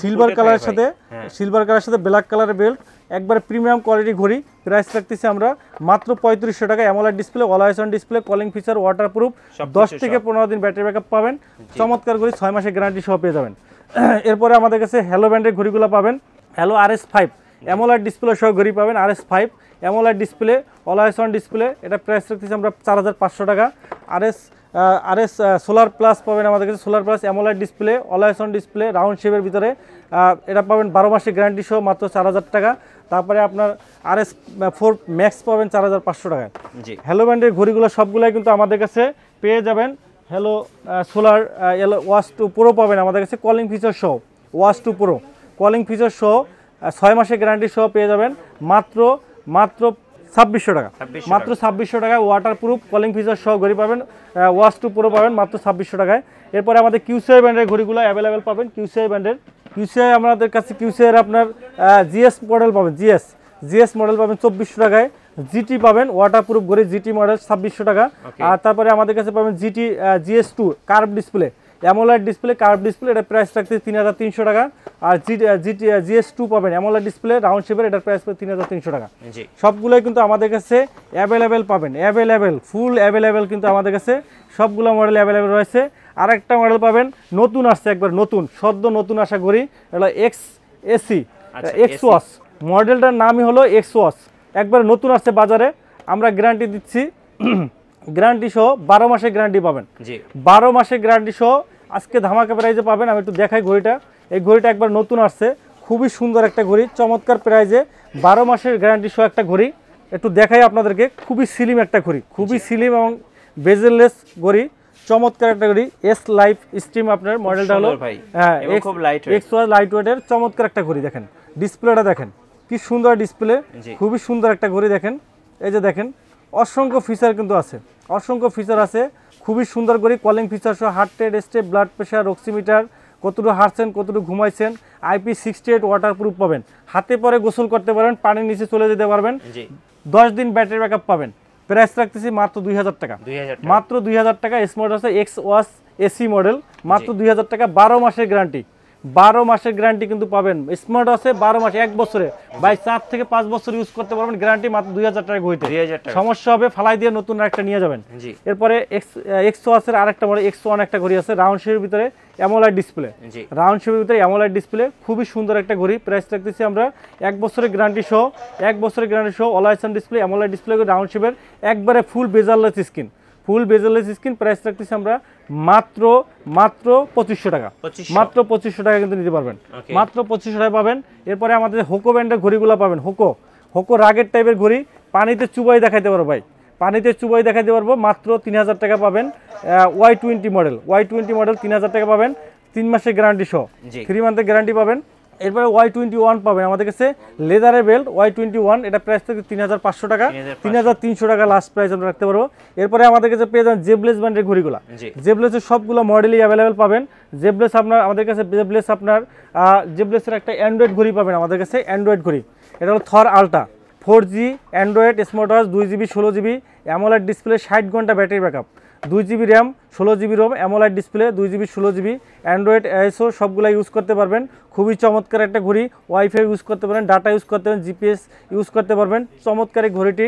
সিলভার কালারের সাথে ব্ল্যাক কালারের বেল্ট, একবারে প্রিমিয়াম কোয়ালিটি ঘড়ি। প্রাইস রাখতেছি আমরা মাত্র 3500 টাকা। AMOLED display, always on display, calling feature, waterproof, 10 থেকে 15 দিন ব্যাটারি ব্যাকআপ পাবেন। চমৎকার ঘড়ি, 6 মাসের গ্যারান্টি সহ পেয়ে যাবেন। এরপরে আমাদের কাছে হ্যালো ব্র্যান্ডের ঘড়িগুলো পাবেন, হ্যালো RS5 অ্যামোলেড ডিসপ্লে সহ ঘড়ি পাবেন, RS5 AMOLED display, always on display. এটা প্রাইস রাখতেছি আমরা 4500 টাকা। RS সোলার প্লাস পাবেন আমাদের কাছে, solar plus AMOLED display, always on display, round শেপের ভিতরে, এটা পাবেন 12 মাসের গ্যারান্টি সহ মাত্র 4000 টাকা। তারপরে আপনার RS4 ম্যাক্স পাবেন 4500 টাকায়। হ্যালো ব্র্যান্ডের ঘড়িগুলো সবগুলাই কিন্তু আমাদের কাছে পেয়ে যাবেন। হ্যালো সোলার ওয়াচ 2 Pro পাবেন আমাদের কাছে, কলিং ফিচার সহ, ওয়াচ 2 Pro কলিং ফিচার সহ 6 মাসের গ্যারান্টি সহ পেয়ে যাবেন মাত্র 2600 টাকা, মাত্র 2600 টাকায়। ওয়াটারপ্রুফ, কলিং ফিচার সহ ঘড়ি পাবেন, ওয়াচ 2 Pro পাবেন মাত্র 2600 টাকায়। এরপরে আমাদের QCI ব্র্যান্ডের ঘড়িগুলো অ্যাভেলেবেল পাবেন। QCI আমাদের কাছে QCI আপনার GS মডেল পাবেন, GS মডেল পাবেন 2400 টাকায়। GT পাবেন ওয়াটারপ্রুফ ঘড়ি, GT মডেল 2600 টাকা। আর তারপরে আমাদের কাছে পাবেন GT GS2 curve display, AMOLED display, curve display, এটা প্রাইস রাখতে 3300 টাকা। আর GS2 পাবেন অ্যামোলেড ডিসপ্লে, রাউন্ড শেপের, এটার প্রাইস পাবেন 3300 টাকা। সবগুলোই কিন্তু আমাদের কাছে অ্যাভেলেবেল পাবেন, ফুল অ্যাভেলেবেল কিন্তু আমাদের কাছে সবগুলো মডেল অ্যাভেলেবেল রয়েছে। আরেকটা মডেল পাবেন নতুন আসছে, একবার নতুন সদ্য নতুন আসা ঘড়ি, এটা এক্স এসি এক্স ওয়াচ, মডেলটার নামই হলো এক্স ওয়াচ, একবার নতুন আসছে বাজারে। আমরা গ্যারান্টি দিচ্ছি গ্যারান্টি সহ 12 মাসের গ্যারান্টি পাবেন। 12 মাসের গ্যারান্টি সহ আজকে ধামাকা প্রাইজে পাবেন। আমি একটু দেখাই ঘড়িটা, এই ঘড়িটা একবার নতুন আসছে, খুবই সুন্দর একটা ঘড়ি, চমৎকার প্রাইজে 12 মাসের গ্যারান্টি সহ একটা ঘড়ি। একটু দেখাই আপনাদেরকে, খুবই স্লিম একটা ঘড়ি, খুবই স্লিম এবং বেজেললেস ঘড়ি, চমৎকার একটা ঘড়ি। এস লাইফ স্ট্রিম আপনার মডেলটা হলো, হ্যাঁ এক্স ওয়াচ লাইট ওয়েটের চমৎকার একটা ঘড়ি। দেখেন ডিসপ্লেটা দেখেন কি সুন্দর ডিসপ্লে, খুবই সুন্দর একটা ঘড়ি। দেখেন এই যে দেখেন অসংখ্য ফিচার কিন্তু আছে, অসংখ্য ফিচার আছে, খুবই সুন্দর ঘড়ি। কলিং ফিচার সহ heart rate, step, blood pressure, oximeter, কতটুকু হাঁটছেন কতটুকু ঘুমাইছেন, IP68 ওয়াটারপ্রুফ পাবেন, হাতে পরে গোসল করতে পারবেন, পানির নিচে চলে যেতে পারবেন, 10 দিন ব্যাটারি ব্যাকআপ পাবেন। প্রাইস রাখতেছি মাত্র 2000 টাকা, মাত্র 2000 টাকা। স্মার্ট আছে এক্স ওয়াচ এসি মডেল, মাত্র 2000 টাকা, 12 মাসের গ্যারান্টি, 12 মাসের গ্যারান্টি কিন্তু পাবেন। স্মার্ট আছে 12 মাস, 1 বছরে বাই 4 থেকে 5 বছর ইউজ করতে পারবেন, গ্যারান্টি মাত্র 2000 টাকা ঘড়িতে। সমস্যা হবে ফালাই দিয়ে নতুন একটা নিয়ে যাবেন। এরপরে এক্স ওয়াচের আরেকটা মডেল এক্স ওয়ান একটা ঘড়ি আছে, রাউন্ড শেপের ভিতরে অ্যামোলাইড ডিসপ্লে, রাউন্ড শেপের ভিতরে অ্যামোলাইড ডিসপ্লে, খুবই সুন্দর একটা ঘড়ি। প্রাইস রাখতেছি আমরা 1 বছরের গ্যারান্টি সহ, 1 বছরের গ্যারান্টি সহ, অলওয়েজ ডিসপ্লে, অ্যামোলাইড ডিসপ্লে, রাউন্ড শেপের, একবারে ফুল বেজারলেস স্ক্রিন, ফুল বেজেলেস স্ক্রিন। প্রাইস রাখতেছি আমরা মাত্র 2500 টাকা, মাত্র 2500 টাকা কিন্তু নিতে পারবেন, মাত্র 2500 টাকা পাবেন। এরপরে আমাদের হোকো ব্র্যান্ডের ঘড়িগুলো পাবেন, হোকো রাগের টাইপের ঘড়ি, পানিতে চুবাই দেখাইতে পারবো ভাই, পানিতে চুবাই দেখাইতে পারবো, মাত্র 3000 টাকা পাবেন। Y20 মডেল, Y20 মডেল 3000 টাকা পাবেন, 3 মাসের গ্যারান্টি সহ, 3 মান্থের গ্যারান্টি পাবেন। এরপরে Y21 পাবেন আমাদের কাছে, লেদারের বেল্ট Y21, এটা প্রাইস থেকে 3500 টাকা, 3300 টাকা লাস্ট প্রাইস আমরা রাখতে পারবো। এরপরে আমাদের কাছে পেয়ে যাবেন জেবলেস ব্র্যান্ডের ঘড়িগুলো, জেবলেসের সবগুলো মডেলই অ্যাভেলেবেল পাবেন। জেবলেস আপনার আমাদের কাছে, জেবলেস আপনার জেবলেসের একটা অ্যান্ড্রয়েড ঘড়ি পাবেন আমাদের কাছে, অ্যান্ড্রয়েড ঘড়ি, এটা হলো Thor ultra 4G Android smart watch, 2GB 16GB AMOLED display, 60 ঘন্টা battery backup, 2GB RAM, 16GB ROM, AMOLED display, 2GB 16GB Android ISO সবগুলো ইউজ করতে পারবেন। খুবই চমৎকার একটা ঘড়ি, ওয়াইফাই ইউজ করতে পারেন, ডাটা ইউজ করতে পারেন, জিপিএস ইউজ করতে পারবেন। চমৎকার এই ঘড়িটি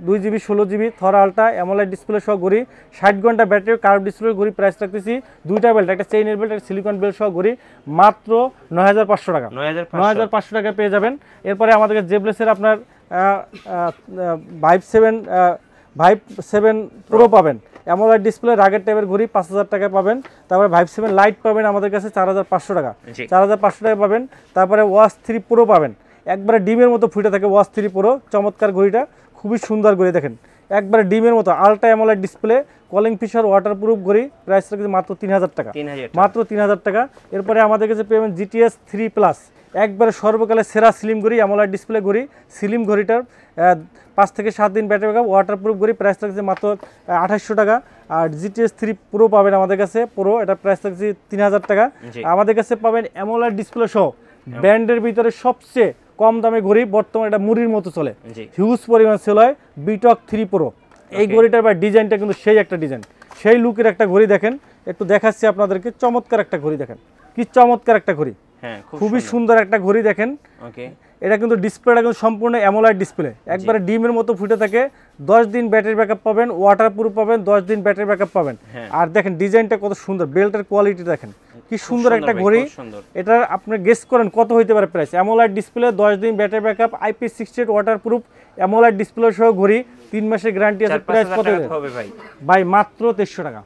2GB 16GB থর আলট্রা অ্যামোলাইড ডিসপ্লে সহ ঘড়ি, 60 ঘন্টা ব্যাটারি, কার্ভ ডিসপ্লে ঘড়ি। প্রাইস রাখতেছি দুইটা বেল্ট, একটা চেইনের বেল্ট, একটা সিলিকন বেল্ট সহ ঘড়ি, মাত্র 9500 টাকা, 9500 টাকা পেয়ে যাবেন। এরপরে আমাদের জেবলেসের আপনার ভাইভ 7 প্রো পাবেন, অ্যামোলেড ডিসপ্লে রাগের টাইপের ঘড়ি, 5000 টাকা পাবেন। তারপরে ভাইভ 7 লাইট পাবেন আমাদের কাছে 4500 টাকা, 4500 টাকা পাবেন। তারপরে ওয়াচ 3 প্রো পাবেন, একবারে ডিমের মতো ফুটে থাকে ওয়াচ 3 প্রো, চমৎকার ঘড়িটা, খুবই সুন্দর ঘড়ি। দেখেন একবারে ডিমের মতো ultra AMOLED display, calling feature, waterproof ঘড়ি। প্রাইস রাখছে মাত্র 3000 টাকা, মাত্র 3000 টাকা। এরপরে আমাদের কাছে পেবেন GTS 3 প্লাস, একবারে সর্বকালের সেরা স্লিম ঘড়ি, অ্যামোলেড ডিসপ্লে ঘড়ি, স্লিম ঘড়িটার 5 থেকে 7 দিন ব্যাটারি ব্যাকআপ, ওয়াটারপ্রুফ ঘড়ি। প্রাইস রাখছে মাত্র 2800 টাকা। আর GTS 3 প্রো পাবেন আমাদের কাছে, প্রো, এটা প্রাইস রাখছে 3000 টাকা। আমাদের কাছে পাবেন অ্যামোলেড ডিসপ্লে সহ ব্র্যান্ডের ভিতরে সবচেয়ে কম দামে ঘড়ি, বর্তমানে এটা মুড়ির মতো চলে, হিউজ পরিমাণ সেল হয়, বিটক 3 প্রো। এই ঘড়িটার বা ডিজাইনটা কিন্তু সেই একটা ডিজাইন, সেই লুকের একটা ঘড়ি। দেখেন একটু দেখাচ্ছি আপনাদেরকে, চমৎকার একটা ঘড়ি, দেখেন কি চমৎকার একটা ঘড়ি, খুবই সুন্দর একটা ঘড়ি। দেখেন এটা কিন্তু ডিসপ্লেটা কিন্তু সম্পূর্ণ অ্যামোলাইড ডিসপ্লে, একবারে ডিমের মতো ফুটে থাকে, 10 দিন ব্যাটারি ব্যাকআপ পাবেন, ওয়াটারপ্রুফ পাবেন, 10 দিন ব্যাটারি ব্যাকআপ পাবেন। আর দেখেন ডিজাইনটা কত সুন্দর, বেল্টের কোয়ালিটি দেখেন কি সুন্দর একটা ঘড়ি। এটা আপনি গেস করেন কত হইতে পারে প্রাইস। অ্যামোলাইড ডিসপ্লে, 10 দিন battery backup, IP68 waterproof, অ্যামোলাইড display সহ ঘড়ি, 3 মাসের গ্যারান্টি আছে। প্রাইস কত হবে ভাই? মাত্র 2300 টাকা,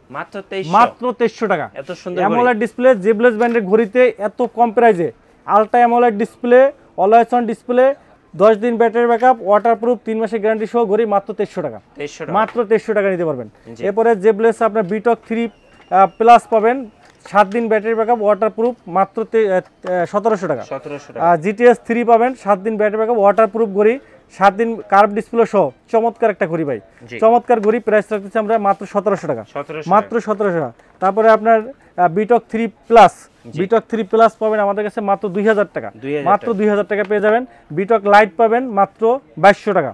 মাত্র 2300 টাকা। এত সুন্দর অ্যামোলাইড ডিসপ্লে জেবলেস ব্র্যান্ডের ঘড়িতে এত কম প্রাইসে, ultra অ্যামোলাইড display, always on display, 10 দিন ব্যাটারি ব্যাকআপ, ওয়াটারপ্রুফ, 3 মাসের গ্যারান্টি সহ ঘড়ি, মাত্র 2300 টাকা, মাত্র 2300 টাকা নিতে পারবেন। এরপরে জেবলেস আপনার বিটক 3 প্লাস পাবেন, 7 দিন ব্যাটারি ব্যাকআপ, ওয়াটারপ্রুফ, মাত্র 1700 টাকা। GTS 3 পাবেন, 7 দিন ব্যাটারি ব্যাকআপ, ওয়াটারপ্রুফ ঘড়ি, 7 দিন কার্ভ ডিসপ্লে সহ, চমৎকার একটা ঘড়ি ভাই, চমৎকার ঘড়ি। প্রাইস রাখতেছি আমরা মাত্র 1700 টাকা, মাত্র 1700 টাকা। তারপরে আপনার বিটক 3 প্লাস, বিটক 3 প্লাস পাবেন আমাদের কাছে মাত্র 2000 টাকা, মাত্র 2000 টাকা পেয়ে যাবেন। বিটক লাইট পাবেন মাত্র 2200 টাকা,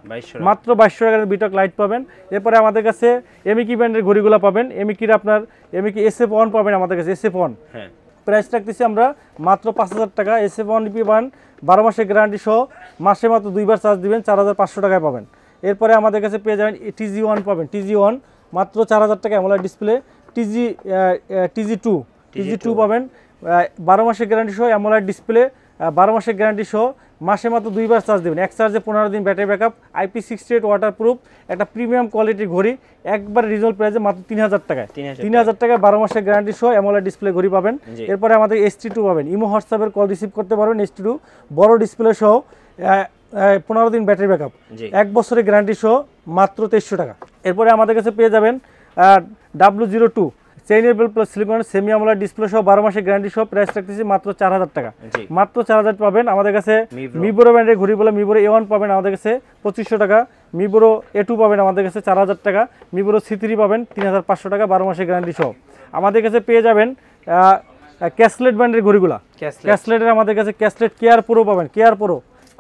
মাত্র 2200 টাকার বিটক লাইট পাবেন। এরপরে আমাদের কাছে এমিকি ব্র্যান্ডের ঘড়িগুলো পাবেন, এমিকির আপনার এমিকি SF1 পাবেন আমাদের কাছে, SF1 প্রাইস রাখতেছি আমরা মাত্র 5000 টাকা। SF1 EP1 12 মাসের গ্যারান্টি সহ, মাসে মাত্র 2 বার চার্জ দিবেন, 4500 টাকায় পাবেন। এরপরে আমাদের কাছে পেয়ে যাবেন TG1 পাবেন, TG1 মাত্র 4000 টাকা, অ্যামোলেড ডিসপ্লে, TG2 পাবেন 12 মাসের গ্যারান্টি সহ অ্যামোলেড ডিসপ্লে, 12 মাসের গ্যারান্টি সহ, মাসে মাত্র 2বার চার্জ দেবেন, এক চার্জে 15 দিন ব্যাটারি ব্যাকআপ, IP68 ওয়াটারপ্রুফ, একটা প্রিমিয়াম কোয়ালিটির ঘড়ি, একবার রিজনেবল প্রাইসে মাত্র 3000 টাকায়। 3000 টাকায় 12 মাসের গ্যারান্টি সহ অ্যামোলেড ডিসপ্লে ঘড়ি পাবেন। এরপরে আমাদের ST2 পাবেন, ইমো হোয়াটসঅ্যাপের কল রিসিভ করতে পারবেন। ST2 বড় ডিসপ্লে সহ 15 দিন ব্যাটারি ব্যাকআপ, 1 বছরের গ্যারান্টি সহ মাত্র 2300 টাকা। এরপরে আমাদের কাছে পেয়ে যাবেন W02 চেইনের belt plus silicon semi AMOLED display সহ 12 মাসের গ্যারান্টি সহ, প্রাইস রাখতেছি মাত্র 4000 টাকা। মাত্র 4000 পাবেন। আমাদের কাছে মিবোরো ব্র্যান্ডের ঘড়ি বলে মিবোরো A1 পাবেন আমাদের কাছে 2500 টাকা, মিবোরো A2 পাবেন আমাদের কাছে 4000 টাকা, মিবোরো C3 পাবেন 3500 টাকা 12 মাসের গ্যারান্টি সহ। আমাদের কাছে পেয়ে যাবেন ক্যাসলেট ব্র্যান্ডের ঘড়িগুলা, ক্যাসলেটের আমাদের কাছে ক্যাসলেট কেয়ার প্রো পাবেন, care pro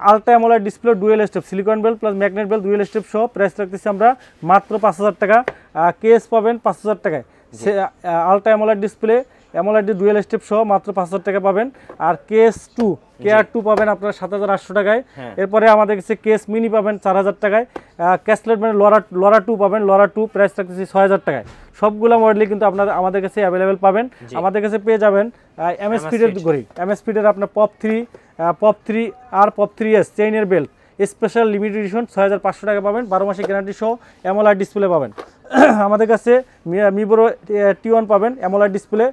ultra AMOLED display dual step silicone belt plus magnet belt dual step সহ, প্রাইস রাখতেছি আমরা মাত্র 5000 টাকা। কেস পাবেন 5000 টাকায়, ultra AMOLED display AMOLED dual step সহ মাত্র 5000 টাকা পাবেন। আর কেয়ার 2 পাবেন আপনার 7800 টাকায়। এরপরে আমাদের কাছে কেস মিনি পাবেন 4000 টাকায়। ক্যাসলেট মানে লরা 2 পাবেন, লরা 2 প্রাইস রাখতেছি 6000 টাকায়। সবগুলো মডেলই কিন্তু আপনারা আমাদের কাছে অ্যাভেলেবেল পাবেন। আমাদের কাছে পেয়ে যাবেন MS স্পিডের ঘড়ি, MS স্পিডের আপনার পপ 3 আর পপ 3S চেইনের বেল্ট স্পেশাল লিমিটেড এডিশন 6500 টাকা পাবেন, 12 মাসের গ্যারান্টি সহ অ্যামোলেড ডিসপ্লে পাবেন। আমাদের কাছে মিবোরো T1 পাবেন অ্যামোলেড ডিসপ্লে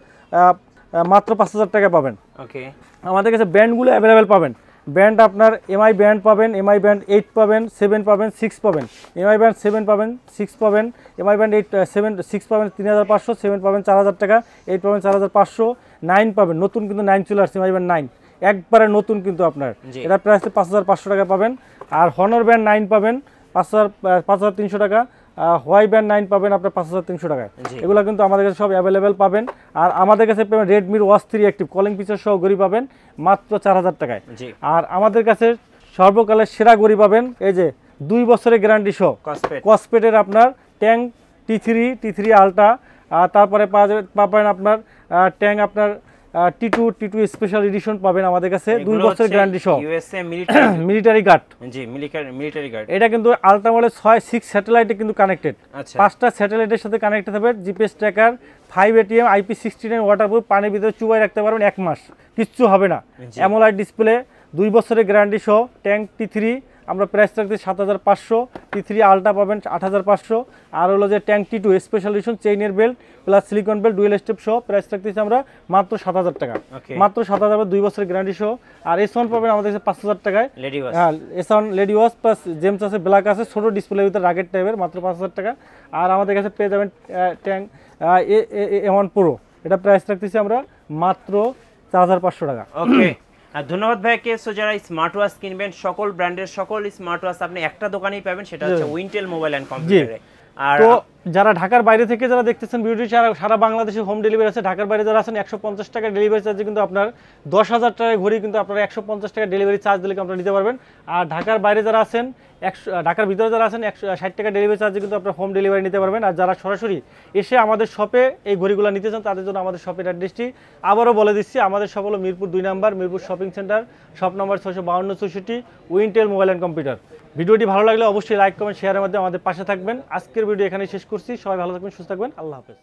মাত্র 5000 টাকা পাবেন। আমাদের কাছে ব্র্যান্ডগুলো অ্যাভেলেবেল পাবেন। ব্র্যান্ড আপনার MI ব্র্যান্ড পাবেন, MI ব্র্যান্ড 8 পাবেন, 7 পাবেন, 6 পাবেন, MI ব্র্যান্ড 7 পাবেন, 6 পাবেন, MI ব্র্যান্ড 6 পাবেন 3500, 7 পাবেন 4000 টাকা, 8 পাবেন 4500, 9 পাবেন, নতুন কিন্তু 9 চলে আসছে, MI ব্র্যান্ড 9 একবারে নতুন কিন্তু আপনার, এটা প্রাইস 5500 টাকা পাবেন। আর হনর ব্র্যান্ড 9 পাবেন 5300 টাকা, হোয়াই ব্যান্ড 9 পাবেন আপনার 5300 টাকায়। এগুলো কিন্তু আমাদের কাছে সব অ্যাভেলেবেল পাবেন। আর আমাদের কাছে রেডমির ওয়াচ 3 অ্যাক্টিভ কলিং ফিচার সহ ঘড়ি পাবেন মাত্র 4000 টাকায়। আর আমাদের কাছে সর্বকালের সেরা ঘড়ি পাবেন এই যে 2 বছরের গ্যারান্টি সহ কসপেটের আপনার ট্যাং T3 আলট্রা, তারপরে পাবেন আপনার ট্যাং আপনার T2 স্পেশাল এডিশন পাবেন আমাদের কাছে 2 বছরের গ্যারান্টি সহ USA military guard. Military guard এটা কিন্তু আলট্রা মডেল 6 স্যাটেলাইটে কিন্তু কানেক্টেড, 5টা স্যাটেলাইটের সাথে কানেক্টেড হবে, GPS tracker, 5 ATM, IP69 waterproof, পানির ভিতরে চুবাই রাখতে পারবেন 1 মাস, কিচ্ছু হবে না। অ্যামোলেড ডিসপ্লে 2 বছরের গ্যারান্টি সহ ট্যাং T3 আমরা প্রাইস রাখতে 7500, T3 আলট্রা পাবেন 8500, আর হলো যে ট্যাং T2 স্পেশাল এডিশন চেইনের belt plus silicon belt dual step সহ, প্রাইস রাখতেছি আমরা মাত্র 7000 টাকা, মাত্র 7000 2 বছরের গ্যারান্টি সহ। আর S1 পাবেন আমাদের কাছে 5000 টাকায়, হ্যাঁ S1 lady watch plus James আছে, ব্ল্যাক আছে, ছোট ডিসপ্লের ভিতরে রাগের টাইপের, মাত্র 5000 টাকা। আর আমাদের কাছে পেয়ে যাবেন ট্যাং A1 প্রো, এটা প্রাইস রাখতেছি আমরা মাত্র 4500 টাকা। ওকে, ধন্যবাদ ভাইকে। সো যারা স্মার্ট ওয়াচ কিনবেন, সকল ব্র্যান্ডের সকল স্মার্ট ওয়াচ আপনি একটা দোকানেই পাবেন, সেটা হচ্ছে উইন্টেল মোবাইল এন্ড কম্পিউটারে। আর তো যারা ঢাকার বাইরে থেকে যারা দেখতেছেন ভিডিওটি, সারা বাংলাদেশে হোম ডেলিভারি আছে। ঢাকার বাইরে যারা আছেন 150 টাকা ডেলিভারি চার্জে কিন্তু আপনার 10000 টাকায় ঘড়ি কিন্তু আপনারা 150 টাকা ডেলিভারি চার্জ দিলে আপনারা নিতে পারবেন। আর ঢাকার বাইরে যারা আছেন ঢাকার ভিতরে যারা আছেন 160 টাকা ডেলিভারি চার্জে কিন্তু আপনারা হোম ডেলিভারি নিতে পারবেন। আর যারা সরাসরি এসে আমাদের শপে এই ঘড়িগুলো নিতে চান তাদের জন্য আমাদের শপের অ্যাড্রেসটি আবারও বলে দিচ্ছি। আমাদের শপ হলো Mirpur 2 number, Mirpur shopping centre, shop number 65264, Wintel mobile and computer. ভিডিওটি ভালো লাগলে অবশ্যই লাইক কমেন্ট শেয়ারের মাধ্যমে আমাদের পাশে থাকবেন। আজকের ভিডিও এখানেই শেষ করছি। সবাই ভালো থাকবেন, সুস্থ থাকবেন, আল্লাহ হাফেজ।